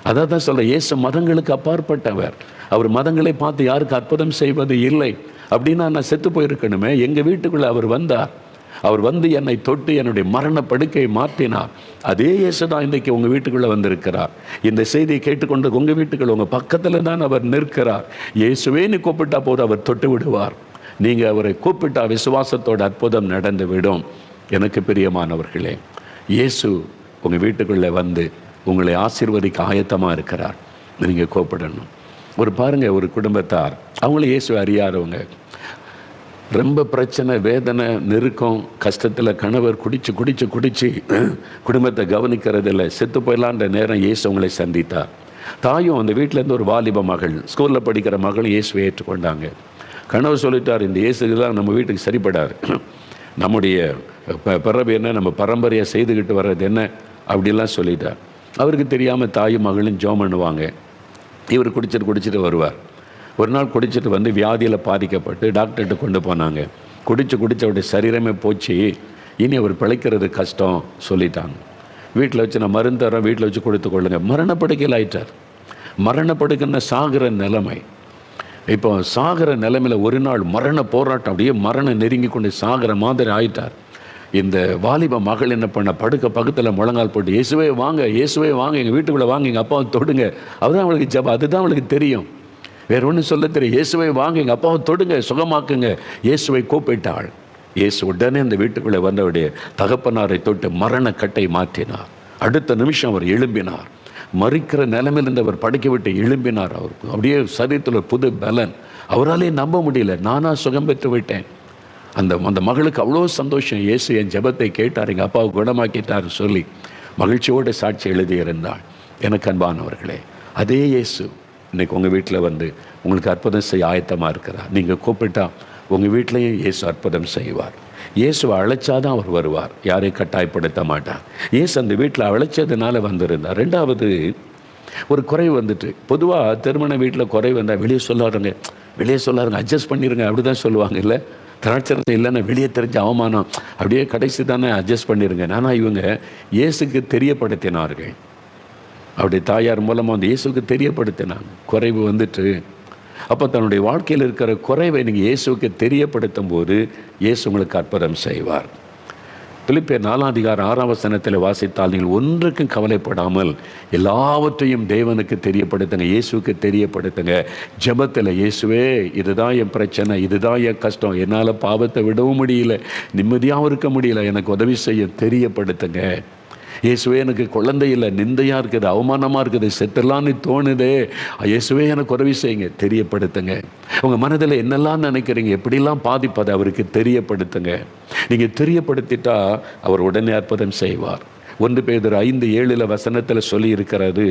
அதான் தான் சொல்ல, இயேசு மதங்களுக்கு அப்பாற்பட்டவர். அவர் மதங்களை பார்த்து யாருக்கு அற்புதம் செய்வது இல்லை. அப்படின்னா நான் செத்து போயிருக்கணுமே. எங்கள் வீட்டுக்குள்ளே அவர் வந்தார். அவர் வந்து என்னை தொட்டு என்னுடைய மரண படுக்கையை மாற்றினார். அதே இயேசு தான் இன்றைக்கு உங்கள் வீட்டுக்குள்ளே வந்திருக்கிறார். இந்த செய்தியை கேட்டுக்கொண்டு உங்கள் வீட்டுக்குள்ளே உங்கள் பக்கத்தில் தான் அவர் நிற்கிறார். இயேசுவேன்னு கூப்பிட்டா போது அவர் தொட்டு விடுவார். நீங்கள் அவரை கூப்பிட்டா விசுவாசத்தோட அற்புதம் நடந்து விடும். எனக்கு பிரியமானவர்களே, இயேசு உங்கள் வீட்டுக்குள்ளே வந்து உங்களை ஆசீர்வதிக்க ஆயத்தமாக இருக்கிறார். நீங்கள் கூப்பிடணும். ஒரு பாருங்கள், ஒரு குடும்பத்தார், அவங்களும் இயேசு அறியாதவங்க, ரொம்ப பிரச்சனை, வேதனை, நெருக்கம், கஷ்டத்தில் கணவர் குடிச்சு குடும்பத்தை கவனிக்கிறதில்ல, செத்து போயிடலான்ற நேரம் இயேசு உங்களை சந்தித்தார். தாயும் அந்த வீட்டிலேருந்து ஒரு வாலிப மகள், ஸ்கூலில் படிக்கிற மகள் இயேசுவை ஏற்றுக்கொண்டாங்க. கணவர் சொல்லிட்டார், இந்த இயேசுக்கு தான் நம்ம வீட்டுக்கு சரிப்படாது, நம்முடைய பிறப்பு என்ன, நம்ம பரம்பரையாக செய்துக்கிட்டு வர்றது என்ன அப்படிலாம் சொல்லிட்டார். அவருக்கு தெரியாமல் தாயும் மகளும் ஜெபம் பண்ணுவாங்க. இவர் குடிச்சிட்டு வருவார். ஒரு நாள் குடிச்சிட்டு வந்து வியாதியில் பாதிக்கப்பட்டு டாக்டர்கிட்ட கொண்டு போனாங்க. குடிச்சவருடைய சரீரமே போச்சு, இனி அவர் பிழைக்கிறது கஷ்டம் சொல்லிட்டாங்க. வீட்டில் வச்சு நான் மருந்து தரேன், வீட்டில் வச்சு கொடுத்து கொள்ளுங்க. மரணப்படுக்கையில் ஆயிட்டார். மரணப்படுக்கைன்னா சாகிற நிலைமை. இப்போ சாகிற நிலைமையில் ஒரு நாள் மரண போராட்டம், அப்படியே மரணம் நெருங்கி கொண்டு சாகிற மாதிரி ஆயிட்டார். இந்த வாலிப மகள் என்ன பண்ண, படுக்க பக்கத்தில் முழங்கால் போட்டு, இயேசுவே வாங்க, இயேசுவே வாங்க, எங்கள் வீட்டுக்குள்ளே வாங்க, எங்கள் அப்பாவை தொடுங்க. அதுதான் அவளுக்கு ஜெபம், அதுதான் அவளுக்கு தெரியும், வேறு ஒன்றும் சொல்ல தெரியும். இயேசுவை வாங்க, எங்கள் அப்பாவை தொடுங்க, சுகமாக்குங்க. இயேசுவை கூப்பிட்டாள். இயேசு உடனே அந்த வீட்டுக்குள்ளே வந்தவுடைய தகப்பனாரை தொட்டு மரண கட்டை மாற்றினார். அடுத்த நிமிஷம் அவர் எழும்பினார். மறிக்கிற நிலைமையிலிருந்து அவர் படைக்க விட்டு எழும்பினார். அவருக்கு அப்படியே சரீரத்தில் புது பலன். அவராலே நம்ப முடியல, நானா சுகம் பெற்று விட்டேன். அந்த மகளுக்கு அவ்வளோ சந்தோஷம். இயேசு என் ஜெபத்தை கேட்டார், எங்கள் அப்பாவை குணமாக்கிட்டார் சொல்லி மகிழ்ச்சியோடு சாட்சி எழுதியிருந்தாள். எனக்கு அன்பானவர்களே, அதே இயேசு இன்றைக்கி உங்கள் வீட்டில் வந்து உங்களுக்கு அற்புதம் செய்ய ஆயத்தமாக இருக்கிறார். நீங்கள் கூப்பிட்டா உங்கள் வீட்டிலையும் இயேசு அற்புதம் செய்வார். இயேசுவை அழைச்சாதான் அவர் வருவார், யாரையும் கட்டாயப்படுத்த மாட்டார். இயேசு அந்த வீட்டில் அழைச்சதுனால வந்திருந்தார். ரெண்டாவது, ஒரு குறை வந்துட்டு, பொதுவாக திருமண வீட்டில் குறை வந்தால் வெளியே சொல்லாருங்க, அட்ஜஸ்ட் பண்ணிடுங்க, அப்படி தான் சொல்லுவாங்க. இல்லை, திராட்சரசம் இல்லைன்னா வெளியே தெரிஞ்ச அவமானம், அப்படியே கடைசி தானே அட்ஜஸ்ட் பண்ணிடுங்க. ஆனால் இவங்க இயேசுக்கு தெரியப்படுத்தினார்கள். அவருடைய தாயார் மூலமாக வந்து இயேசுக்கு தெரியப்படுத்தினாங்க குறைவு வந்துட்டு. அப்போ தன்னுடைய வாழ்க்கையில் இருக்கிற குறைவை நீங்கள் இயேசுக்கு தெரியப்படுத்தும் போது இயேசு உங்களுக்கு அற்புதம் செய்வார். பிலிப்பியர் 4:6 வாசித்தால், நீங்கள் ஒன்றுக்கும் கவலைப்படாமல் எல்லாவற்றையும் தேவனுக்கு தெரியப்படுத்துங்க, இயேசுக்கு தெரியப்படுத்துங்க. ஜெபத்தில், இயேசுவே இதுதான் என் பிரச்சனை, இதுதான் என் கஷ்டம், என்னால் பாவத்தை விடவும் முடியல, நிம்மதியாகவும் இருக்க முடியல, எனக்கு உதவி செய்ய தெரியப்படுத்துங்க. இயேசுவே எனக்கு குழந்தை இல்லை, நிந்தையாக இருக்குது, அவமானமாக இருக்குது, செத்துலான்னு தோணுதே, இயேசுவே எனக்கு உதவி செய்யுங்க, தெரியப்படுத்துங்க. உங்கள் மனதில் என்னெல்லாம் நினைக்கிறீங்க, எப்படிலாம் பாதிப்பதை அவருக்கு தெரியப்படுத்துங்க. நீங்கள் தெரியப்படுத்திட்டா அவர் உடனே அற்புதம் செய்வார். 1 பேதுரு 5:7 சொல்லி இருக்கிறது,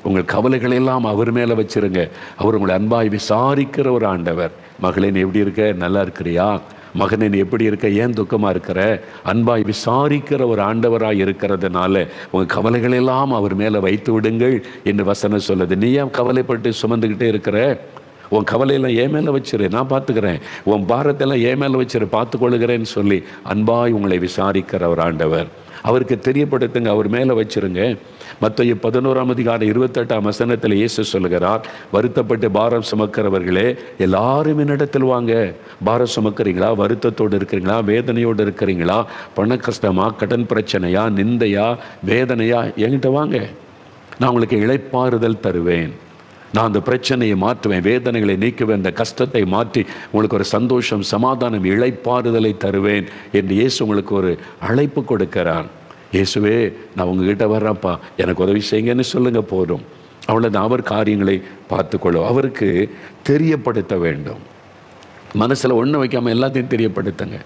உங்கள் கவலைகளெல்லாம் அவர் மேலே வச்சிருங்க, அவர் உங்களை அன்பாய் விசாரிக்கிற ஒரு ஆண்டவர். மகளே, நீ எப்படி இருக்க, நல்லா இருக்கிறியா? மகனே, நீ எப்படி இருக்க, ஏன் துக்கமாக இருக்கிற? அன்பாய் விசாரிக்கிற ஒரு ஆண்டவராக இருக்கிறதுனால உங்கள் கவலைகளெல்லாம் அவர் மேலே வைத்து விடுங்கள் என்று வசனம் சொல்லுது. நீ ஏன் கவலைப்பட்டு சுமந்துக்கிட்டே இருக்கிற? உன் கவலையெல்லாம் ஏன் மேலே வச்சிரு, நான் பார்த்துக்கிறேன். உன் பாரத்தெல்லாம் ஏன் மேலே வச்சிரு, பார்த்துக்கொள்கிறேன்னு சொல்லி அன்பாய் உங்களை விசாரிக்கிற ஒரு ஆண்டவர். அவருக்கு தெரியப்படுத்துங்க, அவர் மேலே வச்சிருங்க. மத்தேயு 11:28 இயேசு சொல்லுகிறார், வருத்தப்பட்டு பாரம் சுமக்கிறவர்களே எல்லாரும் என்னிடத்தில் வாங்க. பாரம் சுமக்கிறீங்களா? வருத்தத்தோடு இருக்கிறீங்களா? வேதனையோடு இருக்கிறீங்களா? பண கஷ்டமா, கடன் பிரச்சனையா, நிந்தையா, வேதனையா? என்கிட்ட வாங்க, நான் உங்களுக்கு இளைப்பாறுதல் தருவேன். நான் அந்த பிரச்சனையை மாற்றுவேன், வேதனைகளை நீக்குவேன், அந்த கஷ்டத்தை மாற்றி உங்களுக்கு ஒரு சந்தோஷம், சமாதானம், இளைப்பாறுதலை தருவேன் என்று இயேசு உங்களுக்கு ஒரு அழைப்பு கொடுக்கிறான். இயேசுவே, நான் உங்ககிட்ட வர்றேன்ப்பா, எனக்கு உதவி செய்யுங்கன்னு சொல்லுங்கள், போதும். அவ்வளோதான். அவர் காரியங்களை பார்த்துக்கொள்ளும். அவருக்கு தெரியப்படுத்த வேண்டும். மனசில் ஒன்று வைக்காமல் எல்லாத்தையும் தெரியப்படுத்துங்க.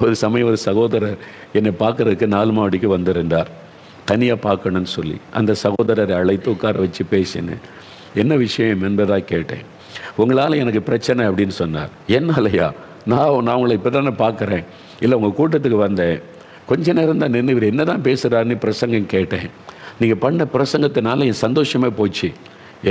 ஒரு சமயம் ஒரு சகோதரர் என்னை பார்க்குறதுக்கு 4 மாடிக்கு வந்திருந்தார், தனியாக பார்க்கணுன்னு சொல்லி. அந்த சகோதரரை அழைத்து உட்கார வச்சு பேசினேன். என்ன விஷயம் என்பதாக கேட்டேன். உங்களால் எனக்கு பிரச்சனை அப்படின்னு சொன்னார். என்னாலையா? நான் உங்களை இப்போ தானே பார்க்குறேன். இல்லை, உங்கள் கூட்டத்துக்கு வந்தேன், கொஞ்ச நேரம் தான் நின்று இவர் என்ன தான் பேசுகிறாருன்னு பிரசங்கம் கேட்டேன். நீங்கள் பண்ண பிரசங்கத்தினால என் சந்தோஷமே போச்சு.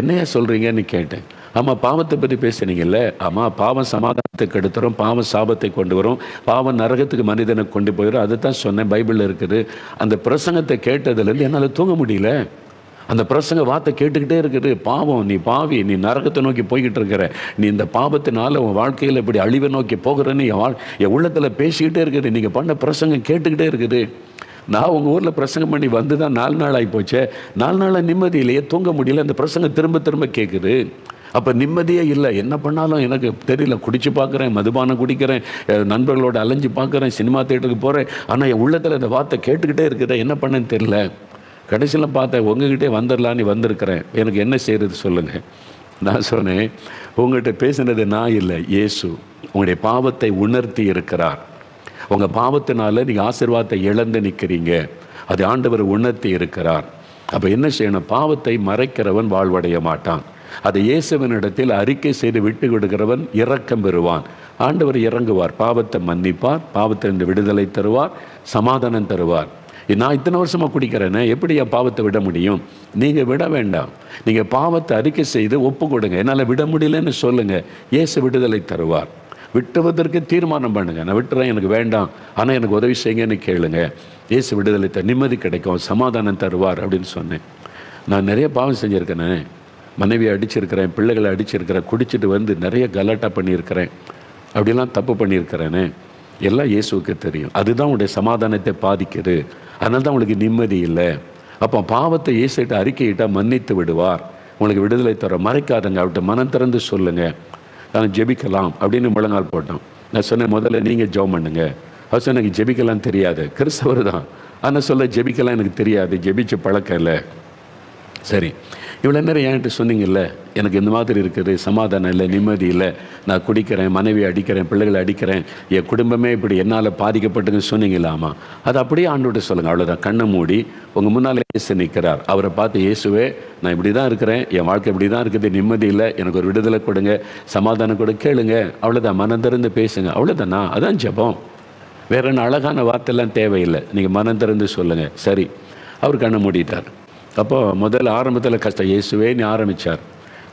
என்னையா சொல்கிறீங்கன்னு கேட்டேன். ஆமாம், பாவத்தை பற்றி பேசுனீங்கல்ல? ஆமாம், பாவம் சமாதானத்துக்கு எடுத்துரும், பாவம் சாபத்தை கொண்டு வரும், பாவம் நரகத்துக்கு மனிதனை கொண்டு போயிடும், அதை தான் சொன்னேன், பைபிளில் இருக்குது. அந்த பிரசங்கத்தை கேட்டதுலேருந்து என்னால் தூங்க முடியல. அந்த பிரசங்க வார்த்தை கேட்டுக்கிட்டே இருக்குது. பாவம், நீ பாவி, நீ நரகத்தை நோக்கி போய்கிட்டு இருக்கிற, நீ இந்த பாவத்தினால உன் வாழ்க்கையில் இப்படி அழிவை நோக்கி போகிறேன்னு என் உள்ளத்தில் பேசிக்கிட்டே இருக்குது. நீங்கள் பண்ண பிரசங்கம் கேட்டுக்கிட்டே இருக்குது. நான் உங்கள் ஊரில் பிரசங்கம் பண்ணி வந்து தான் 4 நாள் ஆகி போச்சே. 4 நாளாக நிம்மதி இல்லையே, தூங்க முடியல. அந்த பிரசங்கம் திரும்ப திரும்ப கேட்குது. அப்போ நிம்மதியே இல்லை. என்ன பண்ணாலும் எனக்கு தெரியல. குடிச்சு பார்க்குறேன், மதுபானம் குடிக்கிறேன், நண்பர்களோடு அலைஞ்சு பார்க்குறேன், சினிமா தேட்டருக்கு போகிறேன், ஆனால் என் உள்ளத்தில் இந்த வார்த்தை கேட்டுக்கிட்டே இருக்குது. என்ன பண்ணேன்னு தெரியல. கடைசியில் பார்த்தேன், உங்ககிட்டே வந்துடலான்னு வந்திருக்கிறேன், எனக்கு என்ன செய்கிறது சொல்லுங்கள். நான் சொன்னேன், உங்கள்கிட்ட பேசினது நான் இல்லை, இயேசு உங்களுடைய பாவத்தை உணர்த்தி இருக்கிறார். உங்கள் பாவத்தினால நீங்கள் ஆசீர்வாதத்தை இழந்து நிற்கிறீங்க, அது ஆண்டவர் உணர்த்தி இருக்கிறார். அப்போ என்ன செய்யணும்? பாவத்தை மறைக்கிறவன் வாழ்வடைய மாட்டான். அதை இயேசுவினிடத்தில் அறிக்கை செய்து விட்டு கொடுக்கிறவன் இரக்கம் பெறுவான். ஆண்டவர் இறங்குவார், பாவத்தை மன்னிப்பார், பாவத்திலிருந்து விடுதலை தருவார், சமாதானம் தருவார். நான் இத்தனை வருஷமாக குடிக்கிறேனே, எப்படி என் பாவத்தை விட முடியும்? நீங்கள் விட வேண்டாம். நீங்கள் பாவத்தை அறிக்கை செய்து ஒப்பு கொடுங்க. என்னால் விட முடியலன்னு சொல்லுங்கள், இயேசு விடுதலை தருவார். விட்டுவதற்கு தீர்மானம் பண்ணுங்கள். நான் விட்டுறேன், எனக்கு வேண்டாம், ஆனால் எனக்கு உதவி செய்யுங்கன்னு கேளுங்க. இயேசு விடுதலை நிம்மதி கிடைக்கும், சமாதானம் தருவார் அப்படின்னு சொன்னேன். நான் நிறைய பாவம் செஞ்சுருக்கேனே, மனைவியை அடிச்சிருக்கிறேன், பிள்ளைகளை அடிச்சிருக்கிறேன், குடிச்சிட்டு வந்து நிறைய கலாட்டா பண்ணியிருக்கிறேன், அப்படிலாம் தப்பு பண்ணியிருக்கிறேனே, எல்லாம் இயேசுவுக்கு தெரியும். அதுதான் உங்களுடைய சமாதானத்தை பாதிக்குது. அதனால தான் உங்களுக்கு நிம்மதி இல்லை. அப்போ பாவத்தை இயேசுகிட்ட அறிக்கையிட்டால் மன்னித்து விடுவார், உங்களுக்கு விடுதலை தர. மறைக்காதங்க, அவர்கிட்ட மனம் திறந்து சொல்லுங்கள், நான் ஜெபிக்கலாம் அப்படின்னு முழங்கால் போட்டோம். நான் சொன்னேன், முதல்ல நீங்கள் ஜெபம் பண்ணுங்க. அவர் சொன்ன, எனக்கு ஜெபிக்கலாம் தெரியாது, கிறிஸ்தவர் தான், ஆனால் சொல்ல ஜெபிக்கலாம் எனக்கு தெரியாது, ஜெபிச்ச பழக்கம் இல்லை. சரி, இவ்வளோ நேரம் என்கிட்ட சொன்னீங்கல்ல, எனக்கு இந்த மாதிரி இருக்குது, சமாதானம் இல்லை, நிம்மதி இல்லை, நான் குடிக்கிறேன், மனைவி அடிக்கிறேன், பிள்ளைகளை அடிக்கிறேன், என் குடும்பமே இப்படி என்னால் பாதிக்கப்பட்டுன்னு சொன்னீங்களாமா, அது அப்படியே ஆண்டவர்கிட்ட சொல்லுங்கள். அவ்வளோதான். கண்ணை மூடி உங்கள் முன்னால் இயேசு நிற்கிறார். அவரை பார்த்து, இயேசுவே நான் இப்படி தான் இருக்கிறேன், என் வாழ்க்கை இப்படி தான் இருக்குது, நிம்மதி இல்லை, எனக்கு ஒரு விடுதலை கொடுங்க, சமாதானம் கூட கேளுங்க. அவ்வளோதான். மனம் திறந்து பேசுங்க. அவ்வளோதானா? அதான் ஜெபம். வேற என்ன அழகான வார்த்தைலாம் தேவையில்லை. நீங்கள் மனம் திறந்து சொல்லுங்கள். சரி, அவர் கண்ணை மூடிட்டார். அப்போது முதல்ல ஆரம்பத்தில் கஷ்டம். இயேசுவே நீ ஆரம்பித்தார்.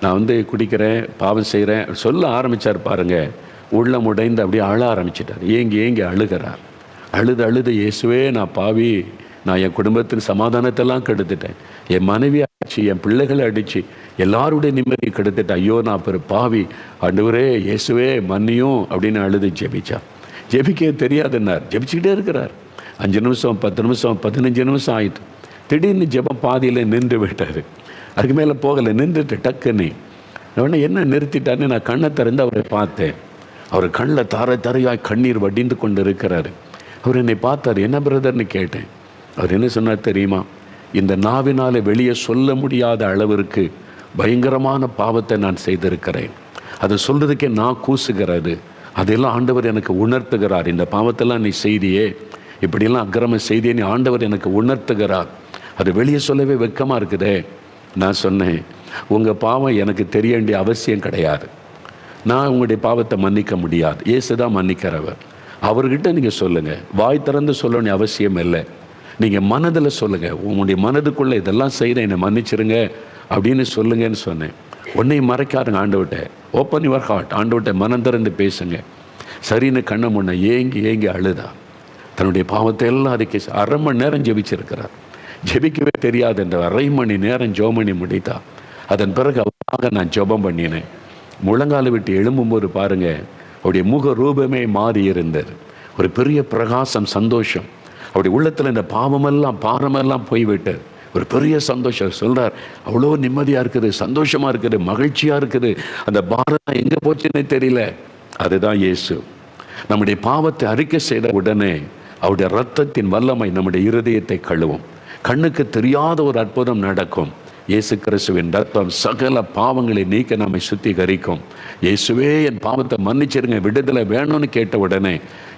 நான் குடிக்கிறேன், பாவம் செய்கிறேன் சொல்ல ஆரம்பித்தார் பாருங்கள். உள்ளம் உடைந்து அப்படியே அழ ஆரம்பிச்சிட்டார். ஏங்கி அழுகிறார். அழுது இயேசுவே நான் பாவி, நான் என் குடும்பத்தின் சமாதானத்தெல்லாம் கெடுத்துட்டேன், என் மனைவி அடித்து, என் பிள்ளைகளை அடித்து, எல்லாருடைய நிம்மதியை கெடுத்துட்டேன், ஐயோ நான் பெரு பாவி, ஆண்டவரே இயேசுவே மன்னியும் அப்படின்னு அழுது ஜெபிச்சார். ஜெபிக்க தெரியாதுன்னார். ஜெபிச்சுக்கிட்டே இருக்கிறார். 5 நிமிஷம், 10 நிமிஷம், 15 நிமிஷம் ஆயிட்டு திடீர்னு ஜெபம் பாதியில் நின்று விட்டார். அதுக்கு மேலே போகலை. நின்றுட்டு டக்குன்னு உடனே என்ன நிறுத்திட்டான்னு நான் கண்ணை திறந்து அவரை பார்த்தேன். அவர் கண்ணில் தாரையாய் கண்ணீர் வடிந்து கொண்டு இருக்கிறாரு. அவர் என்னை பார்த்தார். என்ன பிரதர்னு கேட்டேன். அவர் என்ன சொன்னார் தெரியுமா? இந்த நாவினால் வெளியே சொல்ல முடியாத அளவிற்கு பயங்கரமான பாவத்தை நான் செய்திருக்கிறேன். அதை சொல்கிறதுக்கே நான் கூசுகிறது. அதெல்லாம் ஆண்டவர் எனக்கு உணர்த்துகிறார். இந்த பாவத்தெல்லாம் நீ செய்தியே, இப்படியெல்லாம் அக்கிரம செய்தியே நீ ஆண்டவர் எனக்கு உணர்த்துகிறார். அது வெளியே சொல்லவே வெட்கமாக இருக்குதே. நான் சொன்னேன், உங்கள் பாவம் எனக்கு தெரிய வேண்டிய அவசியம் கிடையாது. நான் உங்களுடைய பாவத்தை மன்னிக்க முடியாது. இயேசு தான் மன்னிக்கிறவர். அவர்கிட்ட நீங்கள் சொல்லுங்கள். வாய் திறந்து சொல்ல வேண்டிய அவசியம் இல்லை. நீங்கள் மனதில் சொல்லுங்கள். உங்களுடைய மனதுக்குள்ளே இதெல்லாம் செய்கிறேன், என்னை மன்னிச்சிருங்க அப்படின்னு சொல்லுங்கன்னு சொன்னேன். ஒன்றையும் மறைக்காருங்க. ஆண்டவர்கிட்ட ஓப்பன் யுவர் ஹார்ட். ஆண்டவர்கிட்ட மனம் திறந்து பேசுங்க. சரின்னு கண்ணை முன்ன ஏங்கி அழுதா. தன்னுடைய பாவத்தை எல்லாம் அதுக்கு 1/2 மணி நேரம் ஜெபிச்சிருக்கிறார். ஜெபிக்கவே தெரியாது என்ற 1/2 மணி நேரம் ஜெபம் பண்ணி முடித்தா. அதன் பிறகு அவராக நான் ஜெபம் பண்ணினேன். முழங்கால விட்டு எழும்பும்போது பாருங்கள், அவருடைய முக ரூபமே மாறி இருந்தது. ஒரு பெரிய பிரகாசம், சந்தோஷம். அவருடைய உள்ளத்தில் இந்த பாரமெல்லாம் போய்விட்டது. ஒரு பெரிய சந்தோஷம். சொல்கிறார், அவ்வளோ நிம்மதியாக இருக்குது, சந்தோஷமாக இருக்குது, மகிழ்ச்சியாக இருக்குது. அந்த பாரம் எங்கே போச்சுன்னே தெரியல. அதுதான் இயேசு. நம்முடைய பாவத்தை அறிக்கை செய்த உடனே அவருடைய இரத்தத்தின் வல்லமை நம்முடைய இருதயத்தை கழுவும். கண்ணுக்கு தெரியாத ஒரு அற்புதம் நடக்கும். இயேசு கிறிஸ்துவின் ரத்தம் சகல பாவங்களை நீக்க நம்மை சுத்திகரிக்கும். இயேசுவே என் பாவத்தை மன்னிச்சிருங்க, விடுதலை வேணும்னு கேட்ட உடனே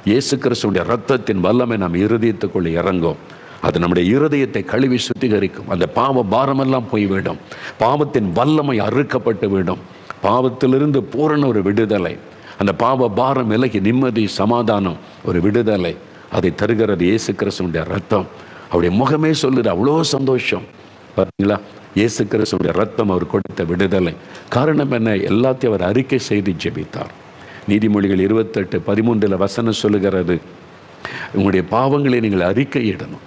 இயேசு கிறிஸ்துவின் ரத்தத்தின் வல்லமை நம் இருதயத்துக்குள்ளே இறங்கும். அது நம்முடைய இருதயத்தை கழுவி சுத்திகரிக்கும். அந்த பாவ பாரமெல்லாம் போய்விடும். பாவத்தின் வல்லமை அறுக்கப்பட்டு விடும். பாவத்திலிருந்து பூரண ஒரு விடுதலை. அந்த பாவ பாரம் விலகி நிம்மதி, சமாதானம், ஒரு விடுதலை அதை தருகிறது இயேசு கிறிஸ்துவின் ரத்தம். அவருடைய முகமே சொல்லுது, அவ்வளோ சந்தோஷம். பார்த்தீங்களா? இயேசு கிறிஸ்துவின் ரத்தம் அவர் கொடுத்த விடுதலை. காரணம் என்ன? எல்லாத்தையும் அவர் அறிக்கை செய்து ஜெபித்தார். நீதிமொழிகள் 28:13 வசனம் சொல்லுகிறது, உங்களுடைய பாவங்களை நீங்கள் அறிக்கையிடணும்.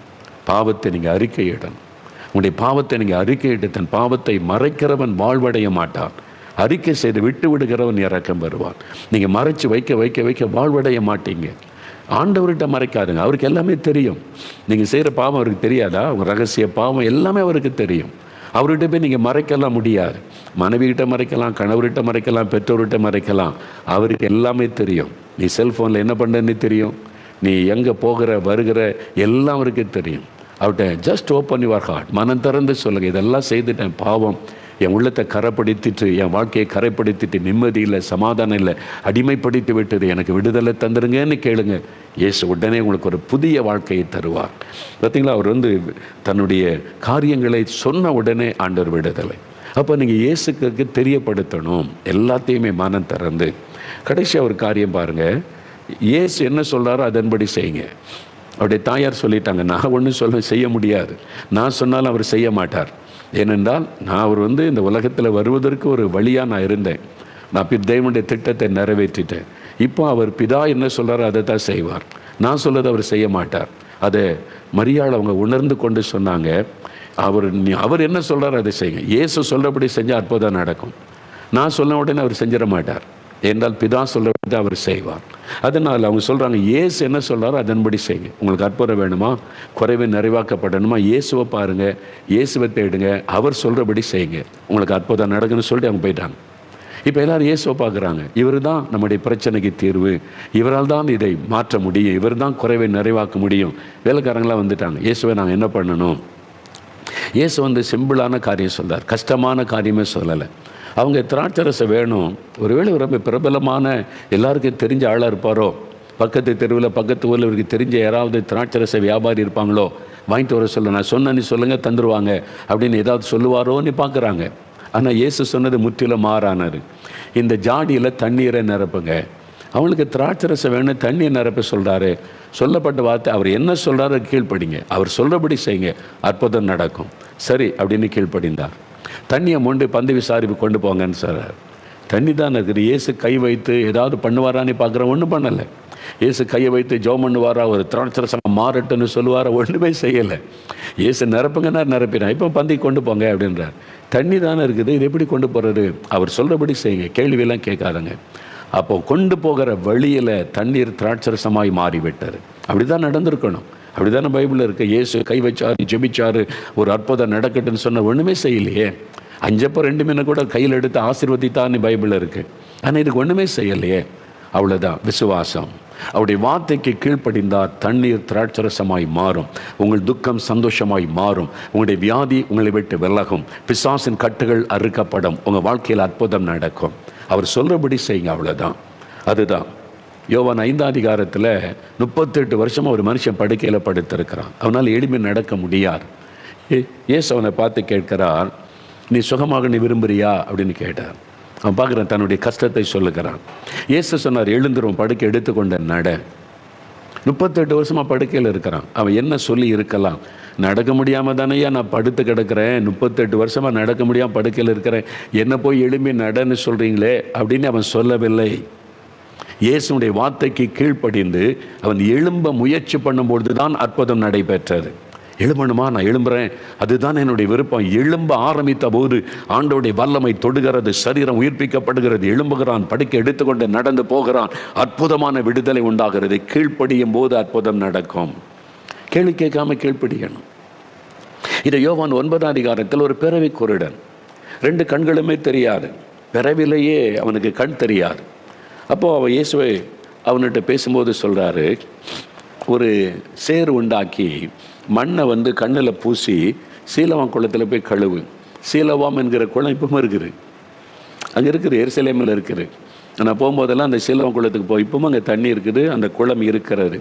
பாவத்தை நீங்கள் அறிக்கையிடணும். உங்களுடைய பாவத்தை நீங்கள் அறிக்கையிட்டு தன் பாவத்தை மறைக்கிறவன் வாழ்வடைய மாட்டான். அறிக்கை செய்து விட்டு விடுகிறவன் இறக்கம் வருவான். நீங்கள் மறைச்சு வைக்க வாழ்வடைய மாட்டீங்க. ஆண்டவர்கிட்ட மறைக்காதுங்க. அவருக்கு எல்லாமே தெரியும். நீங்கள் செய்கிற பாவம் அவருக்கு தெரியாதா? உங்கள் ரகசிய பாவம் எல்லாமே அவருக்கு தெரியும். அவர்கிட்ட போய் நீங்கள் மறைக்கலாம் முடியாது. மனைவிகிட்ட மறைக்கலாம், கணவர்கிட்ட மறைக்கலாம், பெற்றோர்கிட்ட மறைக்கலாம். அவருக்கு எல்லாமே தெரியும். நீ செல்ஃபோனில் என்ன பண்ணுறன்னு தெரியும். நீ எங்கே போகிற வருகிற எல்லாம் அவருக்கு தெரியும். அவர்கிட்ட ஜஸ்ட் ஓப்பன் யுவர் ஹார்ட். மனம் திறந்து சொல்லுங்கள், இதெல்லாம் செய்துட்டேன், பாவம் என் உள்ளத்தை கரைப்படுத்திட்டு, என் வாழ்க்கையை கரைப்படுத்திட்டு, நிம்மதி இல்லை, சமாதானம் இல்லை, அடிமைப்படுத்தி விட்டது, எனக்கு விடுதலை தந்துருங்கன்னு கேளுங்க. இயேசு உடனே உங்களுக்கு ஒரு புதிய வாழ்க்கையை தருவார். பார்த்தீங்களா? அவர் தன்னுடைய காரியங்களை சொன்ன உடனே ஆண்டவர் விடுதலை. அப்போ நீங்கள் இயேசுக்கு தெரியப்படுத்தணும். எல்லாத்தையுமே மனம் திறந்து. கடைசியாக ஒரு காரியம் பாருங்கள். இயேசு என்ன சொல்கிறாரோ அதன்படி செய்யுங்க. அவருடைய தாயார் சொல்லிட்டாங்க, நான் ஒன்றும் செய்ய முடியாது, நான் சொன்னாலும் அவர் செய்ய மாட்டார். ஏனென்றால் அவர் இந்த உலகத்தில் வருவதற்கு ஒரு வழியாக நான் இருந்தேன். நான் தேவனுடைய திட்டத்தை நிறைவேற்றிட்டேன். இப்போ அவர் பிதா என்ன சொல்கிறாரோ அதை தான் செய்வார். நான் சொல்லதை அவர் செய்ய மாட்டார். அதை மரியாள் அவங்க உணர்ந்து கொண்டு சொன்னாங்க. அவர் என்ன சொல்கிறாரோ அதை செய்யுங்க. இயேசு சொல்கிறபடி செஞ்சால் அற்புதம் நடக்கும். நான் சொன்ன உடனே அவர் செஞ்சிட மாட்டார். என்றால் பிதா சொல்கிறபடி அவர் செய்வார். அதனால் அவங்க சொல்கிறாங்க, இயேசு என்ன சொல்கிறாரோ அதன்படி செய்யுங்க. உங்களுக்கு அற்புதம் வேணுமா, குறைவை நிறைவாக்கப்படணுமா, இயேசுவை பாருங்கள், இயேசுவை தேடுங்க, அவர் சொல்கிறபடி செய்யுங்க, உங்களுக்கு அற்புதம் நடக்குன்னு சொல்லிட்டு அவங்க போயிட்டாங்க. இப்போ எல்லாரும் இயேசுவை பார்க்குறாங்க. இவர் தான் நம்முடைய பிரச்சனைக்கு தீர்வு, இவரால் தான் இதை மாற்ற முடியும், இவர் தான் குறைவை நிறைவாக்க முடியும். வேலைக்காரங்களாம் வந்துட்டாங்க. இயேசுவை நாங்கள் என்ன பண்ணணும்? இயேசு வந்து சிம்பிளான காரியம் சொல்கிறார், கஷ்டமான காரியமே சொல்லலை. அவங்க திராட்சரசம் வேணும். ஒருவேளை ரொம்ப பிரபலமான எல்லாருக்கும் தெரிஞ்ச ஆளாக இருப்பாரோ, பக்கத்து தெருவில் பக்கத்து ஊரில் இவருக்கு தெரிஞ்ச யாராவது திராட்சரச வியாபாரி இருப்பாங்களோ, வாங்கிட்டு வர சொல்ல, நான் சொன்னேன்னு சொல்லுங்கள் தந்துடுவாங்க அப்படின்னு ஏதாவது சொல்லுவாரோன்னு பார்க்குறாங்க. ஆனால் இயேசு சொன்னது முற்றிலும் மாறானார். இந்த ஜாடியில் தண்ணீரை நிரப்புங்க. அவங்களுக்கு திராட்சரசம் வேணும், தண்ணீரை நிரப்ப சொல்கிறாரு. சொல்லப்பட்ட வார்த்தை, அவர் என்ன சொல்கிறாரோ கீழ்ப்படிங்க, அவர் சொல்கிறபடி செய்யுங்க, அற்புதம் நடக்கும். சரி அப்படின்னு கீழ்ப்படிந்தார். தண்ணியை மொண்டு பந்து விசாரிப்பு கொண்டு போங்கன்னு சொல்கிறார். தண்ணி தான் இருக்குது. இயேசு கை வைத்து ஏதாவது பண்ணுவாரான்னு பார்க்குற, ஒன்றும் பண்ணலை. இயேசு கையை வைத்து ஜெபம் பண்ணுவாரா, ஒரு திராட்சரசம் மாறட்டுன்னு சொல்லுவாரா, ஒன்றுமே செய்யலை. இயேசு நிரப்புங்கன்னா நிரப்பினா, இப்போ பந்தி கொண்டு போங்க அப்படின்றார். தண்ணி தானே இருக்குது, இது எப்படி கொண்டு போகிறது? அவர் சொல்கிறபடி செய்யுங்க, கேள்வியெல்லாம் கேட்காதங்க. அப்போது கொண்டு போகிற வழியில் தண்ணீர் திராட்சரசமாய் மாறிவிட்டார். அப்படி தான் நடந்திருக்கணும். அப்படி தானே பைபிளில் இருக்குது. இயேசு கை வச்சார், ஜெபிச்சார், ஒரு அற்புதம் நடக்கட்டுன்னு சொன்ன, ஒன்றுமே செய்யலையே. 5 2 மீனை கூட கையில் எடுத்து ஆசீர்வதித்தான்னு பைபிளில் இருக்குது. ஆனால் இதுக்கு ஒன்றுமே செய்யலையே. அவ்வளோதான் விசுவாசம். அவருடைய வார்த்தைக்கு கீழ்ப்படிந்தார், தண்ணீர் திராட்சரசமாய் மாறும். உங்கள் துக்கம் சந்தோஷமாய் மாறும். உங்களுடைய வியாதி உங்களை விட்டு விலகும். பிசாசின் கட்டுகள் அறுக்கப்படும். உங்கள் வாழ்க்கையில் அற்புதம் நடக்கும். அவர் சொல்கிறபடி செய்யுங்க, அவ்வளோதான். அதுதான் யோவான் 5ஆம் அதிகாரத்தில் 38 வருஷம் ஒரு மனுஷன் படுக்கையில் படுத்திருக்கிறான். அவனால் எளிமை நடக்க முடியாது. இயேசு அவனை பார்த்து கேட்கிறார், நீ சுகமாக நீ விரும்புறியா அப்படின்னு கேட்டார். அவன் பார்க்குறான், தன்னுடைய கஷ்டத்தை சொல்லுகிறான். இயேசு சொன்னார், எழுந்துரும், படுக்கை எடுத்துக்கொண்ட நட. 38 வருஷமாக படுக்கையில் இருக்கிறான். அவன் என்ன சொல்லி இருக்கலாம்? நடக்க முடியாமல் தானேயா நான் படுத்து கிடக்கிறேன், 38 வருஷமாக நடக்க முடியாமல் படுக்கையில் இருக்கிறேன், என்ன போய் எழும்பி நடன்னு சொல்கிறீங்களே அப்படின்னு அவன் சொல்லவில்லை. இயேசுடைய வார்த்தைக்கு கீழ்ப்படிந்து அவன் எழும்ப முயற்சி பண்ணும்பொழுது தான் அற்புதம் நடைபெற்றது. எழும்பணுமா? நான் எழும்புறேன், அதுதான் என்னுடைய விருப்பம். எழும்ப ஆரம்பித்த போது ஆண்டவருடைய வல்லமை தொடுகிறது, சரீரம் உயிர்ப்பிக்கப்படுகிறது. எழும்புகிறான், படுக்கை எடுத்துக்கொண்டு நடந்து போகிறான். அற்புதமான விடுதலை உண்டாகிறது. கீழ்ப்படியும் போது அற்புதம் நடக்கும். கேள்வி கேட்காம கீழ்ப்படியணும். இதை யோவான் 9ஆம் அதிகாரத்தில் ஒரு பிறவி குருடன், 2 கண்களுமே தெரியாது, பிறவிலேயே அவனுக்கு கண் தெரியாது. அப்போது அவன் இயேசுவை அவன்கிட்ட பேசும்போது சொல்கிறாரு, ஒரு சேறு உண்டாக்கி மண்ணை வந்து கண்ணில் பூசி சீலவாம் குளத்தில் போய் கழுவு. சீலவாம் என்கிற குளம் இப்பவும் இருக்குது, அங்கே இருக்குது, எருசலேமில் இருக்குது. நான் போகும்போதெல்லாம் அந்த சீலவாம் குளத்துக்கு போய் இப்பவும் அங்கே தண்ணி இருக்குது, அந்த குளம் இருக்கிறது.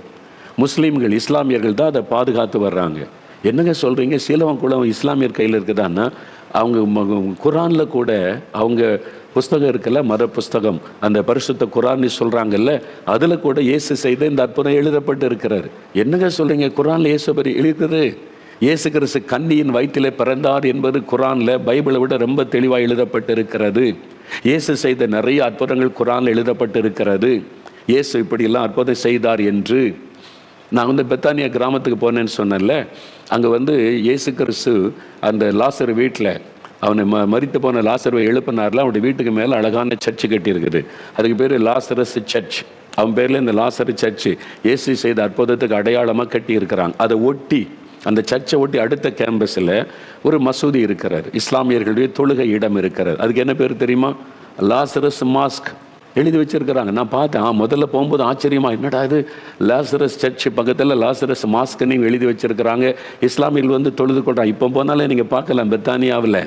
முஸ்லீம்கள், இஸ்லாமியர்கள் தான் அதை பாதுகாத்து வர்றாங்க. என்னங்க சொல்கிறீங்க, சீலவாம் குளம் இஸ்லாமியர் கையில் இருக்குதான்னா, அவங்க குரானில் கூட அவங்க புஸ்தகம் இருக்குல்ல, மத புஸ்தகம், அந்த பரிசுத்த குரான்னு சொல்கிறாங்கல்ல, அதில் கூட இயேசு செய்த இந்த அற்புதம் எழுதப்பட்டு இருக்கிறார். என்னங்க சொல்கிறீங்க, குரானில் இயேசு பற்றி எழுதுறது? இயேசு கிறிஸ்து கன்னியின் வயிற்றிலே பிறந்தார் என்பது குரானில் பைபிளை விட ரொம்ப தெளிவாக எழுதப்பட்டு இருக்கிறது. இயேசு செய்த நிறைய அற்புதங்கள் குரானில் எழுதப்பட்டு இருக்கிறது. இயேசு இப்படியெல்லாம் அற்புதம் செய்தார் என்று. நான் வந்து பெத்தானியா கிராமத்துக்கு போனேன்னு சொன்னேன்ல, அங்கே வந்து இயேசு கிறிஸ்து அந்த லாசர் வீட்டில் அவனை மரித்து போன லாசருவை எழுப்பினார்ல, அவனுடைய வீட்டுக்கு மேலே அழகான சர்ச்சு கட்டியிருக்குது. அதுக்கு பேர் லாசரஸ் சர்ச். அவன் பேரில் இந்த லாசரு சர்ச்சு இயேசு செய்த அற்புதத்துக்கு அடையாளமாக கட்டி இருக்கிறாங்க. அதை ஒட்டி, அந்த சர்ச்சை ஒட்டி அடுத்த கேம்பஸில் ஒரு மசூதி இருக்கிறார், இஸ்லாமியர்களுடைய தொழுகை இடம் இருக்கிறார். அதுக்கு என்ன பேர் தெரியுமா? லாசரஸ் மாஸ்க் எழுதி வச்சிருக்கிறாங்க. நான் பார்த்தேன், முதல்ல போகும்போது ஆச்சரியமா, என்னடா இது லாசரஸ் சர்ச் பக்கத்தில் லாசரஸ் மாஸ்க்னு எழுதி வச்சிருக்கிறாங்க, இஸ்லாமியர்கள் வந்து தொழுது கொள்றாங்க. இப்போ போனாலே நீங்கள் பார்க்கலாம் பெத்தானியாவில்.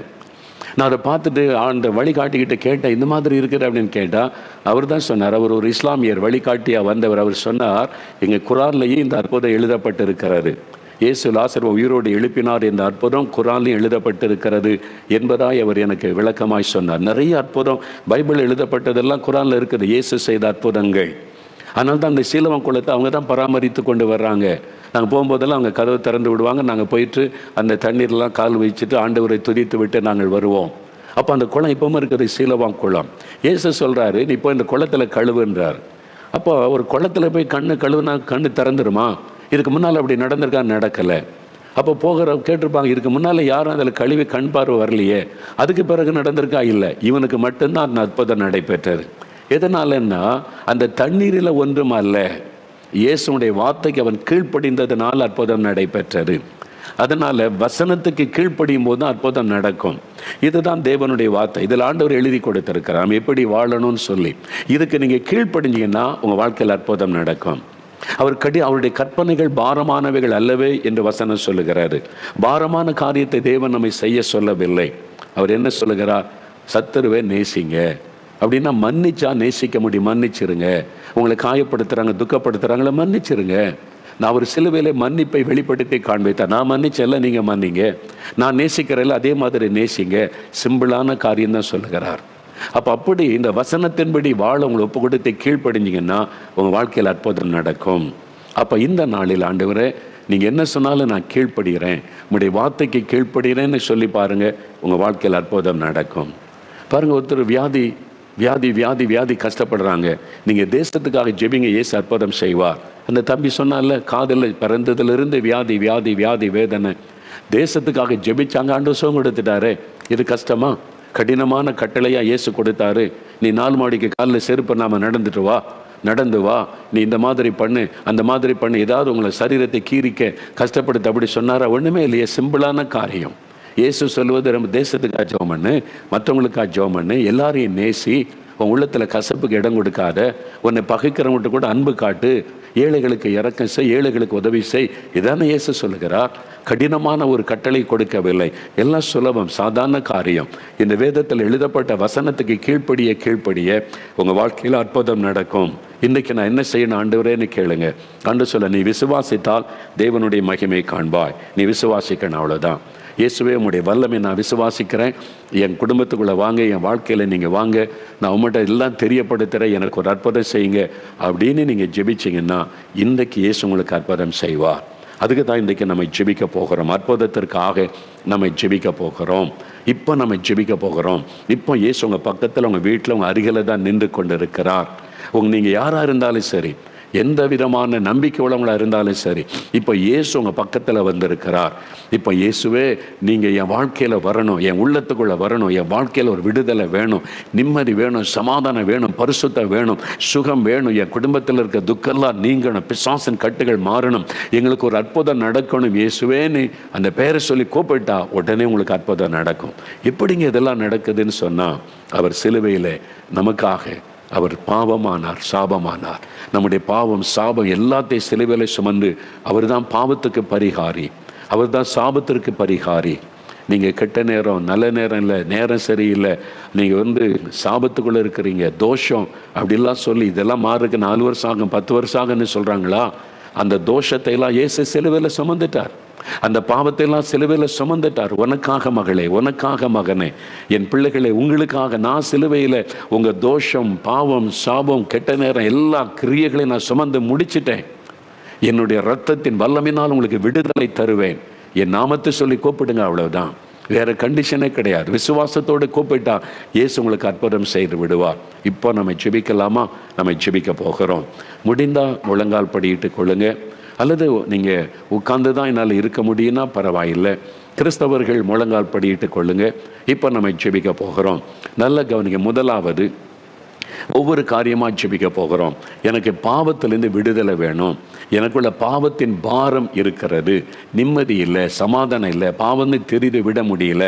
நான் அதை பார்த்துட்டு அந்த வழிகாட்டிக்கிட்ட கேட்டேன், இந்த மாதிரி இருக்குது அப்படின்னு கேட்டால், அவர் தான் சொன்னார், அவர் ஒரு இஸ்லாமியர் வழிகாட்டியாக வந்தவர். அவர் சொன்னார், எங்கள் குரான்லேயே இந்த அற்புதம் எழுதப்பட்டு இருக்கிறது. இயேசு லாசருவை உயிரோடு எழுப்பினார் என்ற அற்புதம் குரான்லையும் எழுதப்பட்டிருக்கிறது என்பதாய் அவர் எனக்கு விளக்கமாய் சொன்னார். நிறைய அற்புதம் பைபிள் எழுதப்பட்டதெல்லாம் குரானில் இருக்குது, இயேசு செய்த அற்புதங்கள். அதனால தான் அந்த சீலவாம் குளத்தை அவங்க தான் பராமரித்து கொண்டு வர்றாங்க. நாங்கள் போகும்போதெல்லாம் அவங்க கதவை திறந்து விடுவாங்க. நாங்கள் போயிட்டு அந்த தண்ணீர்லாம் கால் வச்சுட்டு ஆண்டவரை துதித்து விட்டு நாங்கள் வருவோம். அப்போ அந்த குளம் இப்பவும் இருக்குது, சீலவாம் குளம். இயேசு சொல்கிறாரு, நீ இப்போ இந்த குளத்தில் கழுவுன்றார். அப்போ ஒரு குளத்தில் போய் கழுவுனா கண்ணு திறந்துருமா? இதுக்கு முன்னால் அப்படி நடந்திருக்கான்னு நடக்கலை. அப்போ போகிற கேட்டிருப்பாங்க, இதுக்கு முன்னால் யாரும் அதில் கழுவி கண் பார்வை வரலையே, அதுக்கு பிறகு நடந்திருக்கா? இல்லை, இவனுக்கு மட்டும்தான் அந்த அற்புதம் நடைபெற்றது. எதனாலன்னா அந்த தண்ணீரில் ஒன்றும் அல்ல, இயேசுடைய வார்த்தைக்கு அவன் கீழ்ப்படிந்ததுனால் அற்புதம் நடைபெற்றது. அதனால வசனத்துக்கு கீழ்ப்படியும் போது தான் அற்புதம் நடக்கும். இதுதான் தேவனுடைய வார்த்தை. இதில் ஆண்டவர் எழுதி கொடுத்திருக்கிறார் நாம் எப்படி வாழணும்னு சொல்லி. இதுக்கு நீங்க கீழ்ப்படிஞ்சீங்கன்னா உங்க வாழ்க்கையில் அற்புதம் நடக்கும். அவருடைய கற்பனைகள் பாரமானவைகள் அல்லவே என்று வசனம் சொல்லுகிறாரு. பாரமான காரியத்தை தேவன் நம்மை செய்ய சொல்லவில்லை. அவர் என்ன சொல்லுகிறார்? சத்துருவே நேசிங்க. அப்படின்னா மன்னிச்சா நேசிக்க முடியும். மன்னிச்சிருங்க. உங்களை காயப்படுத்துறாங்க, துக்கப்படுத்துறாங்கள, மன்னிச்சிருங்க. நான் ஒரு சிலுவையில மன்னிப்பை வெளிப்படுத்தி காண்பித்தேன். நான் மன்னிச்சல, நீங்க மன்னிங்க. நான் நேசிக்கிறேன்ல, அதே மாதிரி நேசிங்க. சிம்பிளான காரியம் தான் சொல்லுகிறார். அப்படி இந்த வசனத்தின்படி வாழ உங்களை ஒப்பு கொடுத்து கீழ்ப்படிஞ்சிங்கன்னா உங்கள் வாழ்க்கையில் அற்புதம் நடக்கும். அப்போ இந்த நாளில் ஆண்டவரே நீங்கள் என்ன சொன்னாலும் நான் கீழ்ப்படுகிறேன், உங்களுடைய வார்த்தைக்கு கீழ்ப்படுகிறேன்னு சொல்லி பாருங்கள், உங்கள் வாழ்க்கையில் அற்புதம் நடக்கும். பாருங்கள், ஒருத்தர் வியாதி வியாதி வியாதி வியாதி கஷ்டப்படுறாங்க. நீங்கள் தேசத்துக்காக ஜெபிங்க, இயேசு அற்புதம் செய்வார். அந்த தம்பி சொன்னால, காதில் பிறந்ததிலிருந்து வியாதி வியாதி வியாதி வேதனை, தேசத்துக்காக ஜெபிச்சாங்க, ஆண்டவர் சுகம் கொடுத்துட்டாரு. இது கஷ்டமா? கடினமான கட்டளையா இயேசு கொடுத்தாரு. நீ 4 மாடிக்கு காலில் செருப்பு நாம நடந்து வா, நீ இந்த மாதிரி பண்ணு, அந்த மாதிரி பண்ணு, ஏதாவது உங்களை சரீரத்தை கீறிக்க கஷ்டப்படுத்த அப்படி சொன்னாரா? ஒன்றுமே இல்லையே. சிம்பிளான காரியம். இயேசு சொல்லுவது, நம்ம தேசத்துக்காக ஜெபம் பண்ணு, மற்றவங்களுக்காக ஜெபம் பண்ணு, எல்லாரையும் நேசி, உன் உள்ளத்தில் கசப்புக்கு இடம் கொடுக்காத, உன்னை பகைக்கிறவங்கள்ட்ட கூட அன்பு காட்டு, ஏழைகளுக்கு இரக்கம் செய், ஏழைகளுக்கு உதவி செய். இதான இயேசு சொல்லுகிறார். கடினமான ஒரு கட்டளை கொடுக்கவில்லை. எல்லாம் சுலபம், சாதாரண காரியம். இந்த வேதத்தில் எழுதப்பட்ட வசனத்துக்கு கீழ்ப்படிய உங்கள் வாழ்க்கையில் அற்புதம் நடக்கும். இன்றைக்கி நான் என்ன செய்யணும் ஆண்டவரேன்னு கேளுங்க. ஆண்டவர் சொல்ல, நீ விசுவாசித்தால் தேவனுடைய மகிமை காண்பாய். நீ விசுவாசிக்கணும், அவ்வளோதான். இயேசுவே, உங்களுடைய வல்லமை நான் விசுவாசிக்கிறேன், என் குடும்பத்துக்குள்ளே வாங்க, என் வாழ்க்கையில் நீங்கள் வாங்க, நான் உங்கள்கிட்ட எல்லாம் தெரியப்படுத்துகிறேன், எனக்கு ஒரு அற்புதம் செய்யுங்க அப்படின்னு நீங்கள் ஜெபிச்சிங்கன்னா இன்றைக்கு இயேசு உங்களுக்கு அற்புதம் செய்வார். அதுக்கு தான் இன்றைக்கி நம்ம ஜெபிக்க போகிறோம். அற்புதத்திற்காக நம்ம ஜெபிக்க போகிறோம். இப்போ நம்ம ஜெபிக்க போகிறோம். இப்போ இயேசு உங்கள் பக்கத்தில், உங்கள் வீட்டில், உங்கள் அருகில் தான் நின்று கொண்டு இருக்கிறார். நீங்கள் யாராக இருந்தாலும் சரி, எந்த விதமான நம்பிக்கை உள்ளவங்களாக இருந்தாலும் சரி, இப்போ இயேசு உங்கள் பக்கத்தில் வந்திருக்கிறார். இப்போ இயேசுவே, நீங்கள் என் வாழ்க்கையில் வரணும், என் உள்ளத்துக்குள்ளே வரணும், என் வாழ்க்கையில் ஒரு விடுதலை வேணும், நிம்மதி வேணும், சமாதானம் வேணும், பரிசுத்தம் வேணும், சுகம் வேணும், என் குடும்பத்தில் இருக்க துக்கெல்லாம் நீங்கணும், பிசாசின் கட்டுகள் மாறணும், எங்களுக்கு ஒரு அற்புதம் நடக்கணும் இயேசுவேன்னு அந்த பெயரை சொல்லி கூப்பிட்டா உடனே உங்களுக்கு அற்புதம் நடக்கும். எப்படிங்க இதெல்லாம் நடக்குதுன்னு சொன்னால், அவர் சிலுவையில் நமக்காக அவர் பாவமானார், சாபமானார். நம்முடைய பாவம், சாபம் எல்லாத்தையும் சிலுவையில் சுமந்து அவர் தான் பாவத்துக்கு பரிகாரி, அவர் தான் சாபத்திற்கு பரிகாரி. நீங்கள் கெட்ட நேரம், நல்ல நேரம் இல்லை, நேரம் சரியில்லை, நீங்கள் சாபத்துக்குள்ளே இருக்கிறீங்க, தோஷம் அப்படிலாம் சொல்லி இதெல்லாம் மாறுறதுக்கு 4 வருஷம் ஆகும், 10 வருஷம் ஆகுன்னு சொல்கிறாங்களா? அந்த தோஷத்தை எல்லாம் இயேசு சிலுவையில் சுமந்துட்டார். அந்த பாவத்தை எல்லாம் சிலுவையில் சுமந்துட்டார். உனக்காக மகளே, உனக்காக மகனே, என் பிள்ளைகளை உங்களுக்காக நான் சிலுவையில் உங்கள் தோஷம், பாவம், சாபம், கெட்ட நேரம் எல்லா கிரியைகளையும் நான் சுமந்து முடிச்சிட்டேன். என்னுடைய இரத்தத்தின் வல்லமையினால் உங்களுக்கு விடுதலை தருவேன். என் நாமத்தை சொல்லி கூப்பிடுங்க, அவ்வளவுதான். வேற கண்டிஷனே கிடையாது. விசுவாசத்தோடு கூப்பிட்டா இயேசு உங்களுக்கு அற்புதம் செய்து விடுவார். இப்போ நம்ம ஜெபிக்கலாமா? நம்ம ஜெபிக்க போகிறோம். முடிந்தால் முழங்கால் படியிட்டு கொள்ளுங்க, அல்லது நீங்கள் உட்கார்ந்து தான் என்னால் இருக்க முடியும்னா பரவாயில்லை. கிறிஸ்தவர்கள் முழங்கால் படியிட்டு கொள்ளுங்க. இப்போ நம்ம ஜெபிக்க போகிறோம். நல்ல கவனிங்க. முதலாவது, ஒவ்வொரு காரியமாக ஜெபிக்க போகிறோம். எனக்கு பாவத்திலேருந்து விடுதலை வேணும், எனக்குள்ள பாவத்தின் பாரம் இருக்கிறது, நிம்மதி இல்லை, சமாதானம் இல்லை, பாவம்னு தெரிந்து விட முடியல,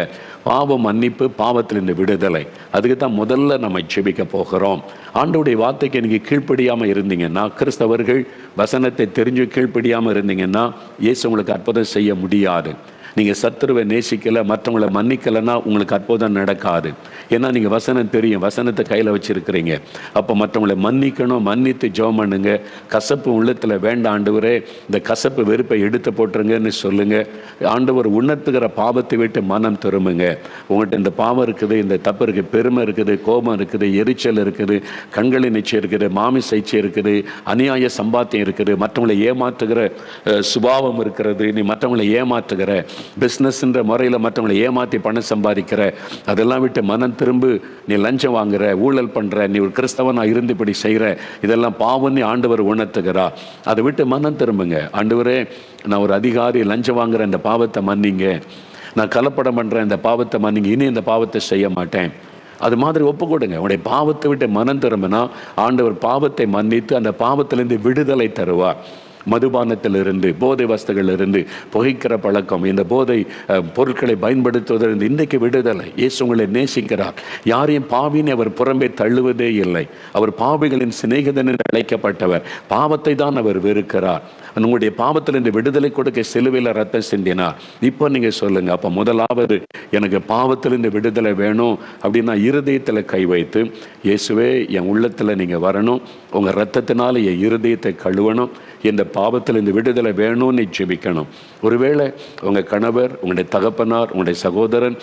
பாவம் மன்னிப்பு, பாவத்திலிருந்து விடுதலை. அதுக்கு தான் முதல்ல நம்ம ஜெபிக்க போகிறோம். ஆண்டவருடைய வார்த்தைக்கு நீங்கள் கீழ்ப்படியாமல் இருந்தீங்கன்னா, கிறிஸ்தவர்கள் வசனத்தை தெரிஞ்சு கீழ்ப்படியாமல் இருந்தீங்கன்னா இயேசு உங்களுக்கு அற்புதம் செய்ய முடியாது. நீங்கள் சத்துருவை நேசிக்கலை, மற்றவங்களை மன்னிக்கலைன்னா உங்களுக்கு அற்புதம் நடக்காது. ஏன்னா நீங்கள் வசனம் தெரியும், வசனத்தை கையில் வச்சுருக்கிறீங்க. அப்போ மற்றவங்களை மன்னிக்கணும், மன்னித்து ஜெபம் பண்ணுங்க. கசப்பு உள்ளத்தில் வேண்டாம் ஆண்டவரே, இந்த கசப்பு வெறுப்பை எடுத்து போட்டுருங்கன்னு சொல்லுங்கள். ஆண்டவர் உணர்த்துகிற பாவத்தை விட்டு மனம் திரும்புங்க. உங்கள்கிட்ட இந்த பாவம் இருக்குது, இந்த தப்பு இருக்குது, பெருமை இருக்குது, கோபம் இருக்குது, எரிச்சல் இருக்குது, கண்களின் நிச்சயம் இருக்குது, மாமிச இச்சை இருக்குது, அநியாய சம்பாத்தியம் இருக்குது, மற்றவங்களை ஏமாற்றுகிற சுபாவம் இருக்கிறது, நீ மற்றவங்களை ஏமாற்றுகிற பிஸ்னஸ்ன்ற முறையில் மற்றவங்களை ஏமாற்றி பணம் சம்பாதிக்கிற, அதெல்லாம் விட்டு மனம் திரும்பு. நீ லஞ்சம் வாங்குற, ஊழல் பண்ணுற, நீ ஒரு கிறிஸ்தவனாக இருந்து இப்படி செய்கிற, இதெல்லாம் பாவம்னு ஆண்டவர் உணர்த்துகிறா. அதை விட்டு மனம் திரும்புங்க. ஆண்டவரே, நான் ஒரு அதிகாரி, லஞ்சம் வாங்குற இந்த பாவத்தை மன்னிங்க, நான் கலப்படம் பண்ணுறேன் இந்த பாவத்தை மன்னிங்க, இனி இந்த பாவத்தை செய்ய மாட்டேன். அது மாதிரி ஒப்பு கொடுங்க. உடைய பாவத்தை விட்டு மனம் திரும்பினா ஆண்டவர் பாவத்தை மன்னித்து அந்த பாவத்திலேருந்து விடுதலை தருவார். மதுபானத்திலிருந்து, போதை வஸ்துகளிலிருந்து, புகைக்கிற பழக்கம், இந்த போதை பொருட்களை பயன்படுத்துவதிலிருந்து இன்றைக்கு விடுதலை. இயேசு உங்களை நேசிக்கிறார். யாரையும் பாவின்னு அவர் புறம்பே தள்ளுவதே இல்லை. அவர் பாவிகளின் சிநேகிதன் என்று அழைக்கப்பட்டவர். பாவத்தை தான் அவர் வெறுக்கிறார். உங்களுடைய பாவத்திலிருந்து விடுதலை கொடுக்க சிலுவையில் ரத்தம் சிந்தினார். இப்போ நீங்க சொல்லுங்க, அப்ப முதலாவது எனக்கு பாவத்திலிருந்து விடுதலை வேணும் அப்படின்னா இருதயத்தில் கை வைத்து, இயேசுவே என் உள்ளத்துல நீங்க வரணும், உங்க ரத்தத்தினால என் இருதயத்தை கழுவணும், இந்த பாவத்திலிருந்து விடுதலை வேணும்னு ஜெபிக்கணும். ஒருவேளை உங்க கணவர், உங்களுடைய தகப்பனார், உங்களுடைய சகோதரன்,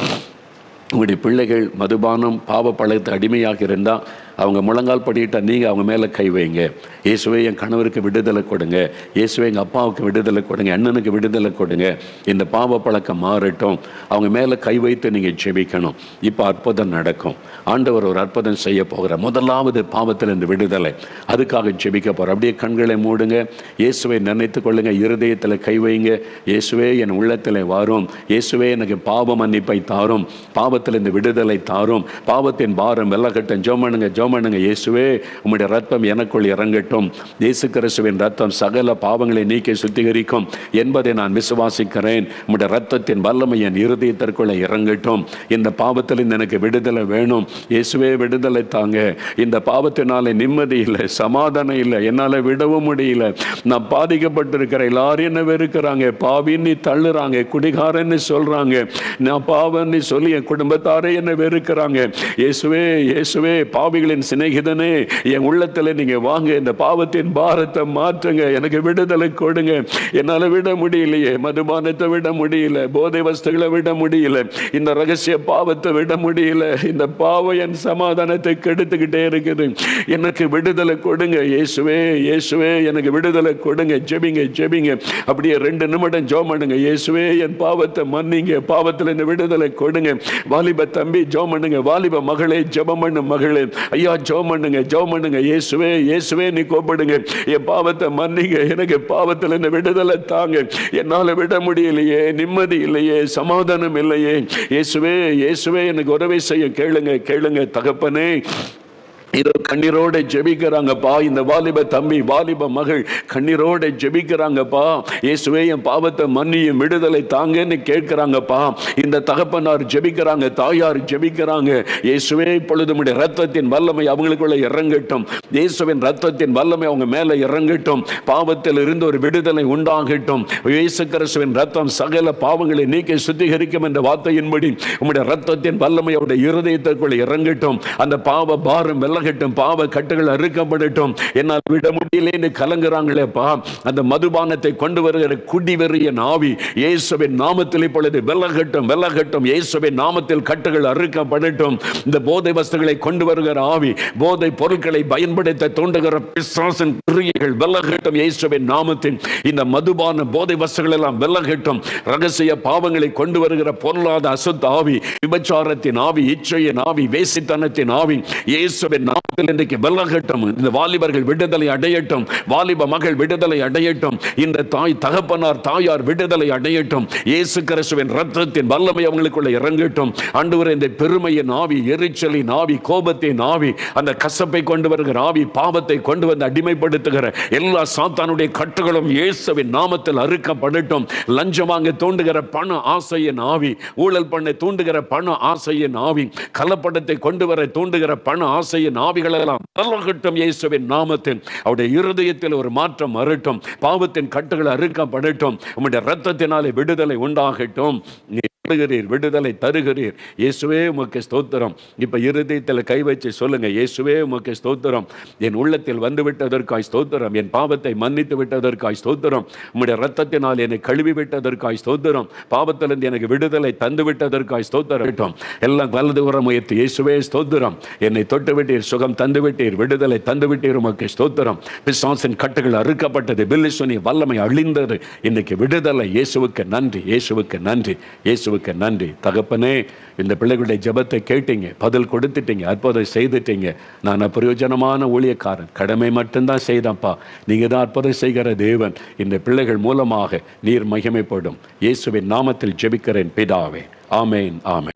உங்களுடைய பிள்ளைகள் மதுபானம் பாவ பழக்கத்தை அடிமையாக இருந்தால் அவங்க முழங்கால் படிக்கிட்டா நீங்கள் அவங்க மேலே கை வைங்க. இயேசுவே என் கணவருக்கு விடுதலை கொடுங்க, இயேசுவே எங்கள் அப்பாவுக்கு விடுதலை கொடுங்க, அண்ணனுக்கு விடுதலை கொடுங்க, இந்த பாவ பழக்கம் மாறட்டும். அவங்க மேலே கை வைத்து நீங்கள் ஜெபிக்கணும். இப்போ அற்புதம் நடக்கும். ஆண்டவர் ஒரு அற்புதம் செய்ய போகிறார். முதலாவது பாவத்தில் இந்த விடுதலை, அதுக்காக ஜெபிக்க போகிறார். அப்படியே கண்களை மூடுங்க, இயேசுவை நினைத்து கொள்ளுங்க, இருதயத்தில் கை வைங்க. இயேசுவே என் உள்ளத்தில் வாரும், இயேசுவே எனக்கு பாவ மன்னிப்பை தாரும், பாவத்தில் இந்த விடுதலை தாரும், பாவத்தின் பாரம் வெள்ளக்கட்டும். ஜோமனுங்க ஜோமனுங்க. இயேசுவே உம்முடைய ரத்தம் எனக்குள் இறங்கட்டும். இயேசு கிறிஸ்துவின் ரத்தம் சகல பாவங்களை நீக்கி சுத்திகரிக்கும் என்பதை நான் விசுவாசிக்கிறேன். உம்முடைய ரத்தத்தின் வல்லமை என் இருதயத்திற்குள்ள இறங்கட்டும். இந்த பாவத்தில் எனக்கு விடுதலை வேணும். இயேசுவே விடுதலை தாங்க. இந்த பாவத்தினால நிம்மதி இல்லை, சமாதானம் இல்லை, என்னால் விடவும் முடியல. நான் பாதிக்கப்பட்டிருக்கிறேன். எல்லாரும் என்ன வெறுக்கிறாங்க, பாவின்னு தள்ளுறாங்க, குடிகாரன்னு சொல்றாங்க, நான் பாவன்னு சொல்லி என் குடும்பத்தாரே என்ன வெறுக்கிறாங்க. இயேசுவே இயேசுவே பாவிகளின் சிநேகிதனே, என் உள்ளத்துல நீங்க வாங்க, இந்த பாவத்தின் பாரத்தை மாற்றுங்க, எனக்கு விடுதலை கொடுங்க. என்னால விட முடியலையே, மதுபானத்தை விட முடியல, போதை வஸ்துகளை விட முடியல, இந்த ரகசிய பாவத்தை விட முடியல, இந்த பாவம் என் சமாதானத்தை கெடுத்துக்கிட்டே இருக்குது, எனக்கு விடுதலை கொடுங்க. இயேசுவே இயேசுவே எனக்கு விடுதலை கொடுங்க. ஜெபிங்க ஜெபிங்க. அப்படியே 2 நிமிடம் ஜெபம் பண்ணுங்க. இயேசுவே என் பாவத்தை மன்னிங்க, பாவத்தில் இந்த விடுதலை கொடுங்க. வாலிப தம்பி ஜெபம் பண்ணுங்க, வாலிப மகளே ஜெபம் பண்ணு மகளே, ஐயா ஜெபம் பண்ணுங்க ஜெபம் பண்ணுங்க. இயேசுவே இயேசுவே நீ கோபப்படுங்க, என் பாவத்தை மன்னிங்க, எனக்கு பாவத்தில் என்ன விடுதலை தாங்க, என்னால் விட முடியலையே, நிம்மதி இல்லையே, சமாதானம் இல்லையே. இயேசுவே இயேசுவே எனக்கு உதவி செய்ய கேளுங்க கேளுங்க. தகப்பனே, இதோ கண்ணீரோட ஜெபிக்கிறாங்கப்பா. இந்த வாலிப தம்பி வாலிப மகள் கண்ணீரோட ஜெபிக்கிறாங்கப்பா. இயேசுவே என் பாவத்தை மன்னியும், விடுதலை தாங்கன்னு கேட்கிறாங்கப்பா. இந்த தகப்பனார் ஜெபிக்கிறாங்க, தாயார் ஜெபிக்கிறாங்க. இயேசுவே இப்பொழுது உம்முடைய ரத்தத்தின் வல்லமை அவங்களுக்குள்ள இறங்கட்டும். இயேசுவின் ரத்தத்தின் வல்லமை அவங்க மேல இறங்கட்டும். பாவத்தில் இருந்து ஒரு விடுதலை உண்டாகட்டும். இயேசு கிறிஸ்துவின் ரத்தம் சகல பாவங்களை நீக்கி சுத்திகரிக்கும் என்ற வார்த்தையின்படி உம்முடைய ரத்தத்தின் வல்லமை அவருடைய இருதயத்திற்குள்ள இறங்கட்டும். அந்த பாவ பாரம் வெல்ல பாவ கட்டுகள் அறுக்கப்படட்டும். என்னால் விட முடியலேன்னு கலங்குறாங்களேப்பா, அந்த மதுபானத்தை கொண்டு வருகிற குடிவெறியின் ஆவி இயேசுவின் நாமத்தில் இப்பொழுது வெல்லகட்டும் வெல்லகட்டும். இயேசுவின் நாமத்தில் கட்டுகள் அறுக்கப்படட்டும். இந்த போதை வஸ்துகளை கொண்டு வருகிற ஆவி, போதை பொருட்களை பயன்படுத்த தூண்டுகிற பிசாசின் கிரியைகள் வெல்லகட்டும். இயேசுவின் நாமத்தில் இந்த மதுபான போதை வஸ்துகள் எல்லாம் வெல்லகட்டும். ரகசிய பாவங்களை கொண்டு வருகிற பொருளாத அசுத்த ஆவி, விபச்சாரத்தின் ஆவி, இச்சையின் ஆவி, வேசித்தனத்தின் ஆவி இயேசுவின் நாமத்தில் இன்றைக்கு வெல்லகட்டும். இந்த வாலிபர்கள் விடுதலை அடையட்டும், வாலிப மகள் விடுதலை அடையட்டும், இந்த தாய் தகப்பனார் தாயார் விடுதலை அடையட்டும். இயேசு கிறிஸ்துவின் ரத்தத்தின் வல்லமை அவங்களுக்குள்ள இறங்கட்டும். ஆண்டவரே, இந்த பெருமையின் ஆவி, எரிச்சலின் ஆவி, கோபத்தின் ஆவி, அந்த கசப்பை கொண்டு வருகிற ஆவி, பாவத்தை கொண்டு வந்து அடிமைப்படுத்துகிற எல்லா சாத்தானுடைய கட்டுகளும் இயேசுவின் நாமத்தில் அறுக்கப்படட்டும். லஞ்சம் வாங்க தூண்டுகிற பண ஆசையின் ஆவி, ஊழல் பண்ண தூண்டுகிற பண ஆசையின் ஆவி, கலப்படத்தை கொண்டு வர தூண்டுகிற பண ஆசையின் ஆவிகளெல்லாம் வெல்லகட்டும். இயேசுவின் நாமத்தில் அவருடைய இருதயத்தில் ஒரு மாற்றம் வரட்டும். பாவத்தின் கட்டுகள் அறுக்கப்படட்டும். உம்முடைய இரத்தத்தினாலே விடுதலை உண்டாகட்டும். விடுதலை தருகிறீர். இயேசுவே உமக்கு ஸ்தோத்திரம். இப்ப இருதயத்தில் கை வச்சு சொல்லுங்க, இயேசுவே உமக்கு ஸ்தோத்திரம். என் உள்ளத்தில் வந்து விட்டதற்காய் ஸ்தோத்திரம். என் பாவத்தை மன்னித்து விட்டதற்காய் ஸ்தோத்திரம். உம்முடைய இரத்தத்தினால் என்னை கழுவி விட்டதற்காய் ஸ்தோத்திரம். பாவத்திலிருந்து எனக்கு விடுதலை தந்து விட்டதற்காய் ஸ்தோத்திரம். எல்லாம் வலது உரம் உயர்த்தி இயேசுவே ஸ்தோத்திரம். என்னை தொட்டு விட்டீர், சுகம் தந்து விட்டீர், விடுதலை தந்து விட்டீர், உமக்கு ஸ்தோத்திரம். பிசாசின் கட்டுகள் அறுக்கப்பட்டது, பில்லிசுனி வல்லமை அழிந்தது. இன்னைக்கு விடுதலை. இயேசுவுக்கு நன்றி, இயேசுவுக்கு நன்றி, இயேசு நன்றி. தகப்பனே, இந்த பிள்ளைகளுடைய ஜெபத்தை கேட்டீங்க, பதில் கொடுத்துட்டீங்க, அற்புதம் செய்துட்டீங்க. நான் பிரயோஜனமான ஊழியக்காரன், கடமை மட்டும்தான் செய்தப்பா. நீங்க தான் அற்புதம் செய்கிற தேவன். இந்த பிள்ளைகள் மூலமாக நீர் மகிமைப்படும். இயேசுவின் நாமத்தில் ஜெபிக்கிறேன் பிதாவே. ஆமேன், ஆமேன்.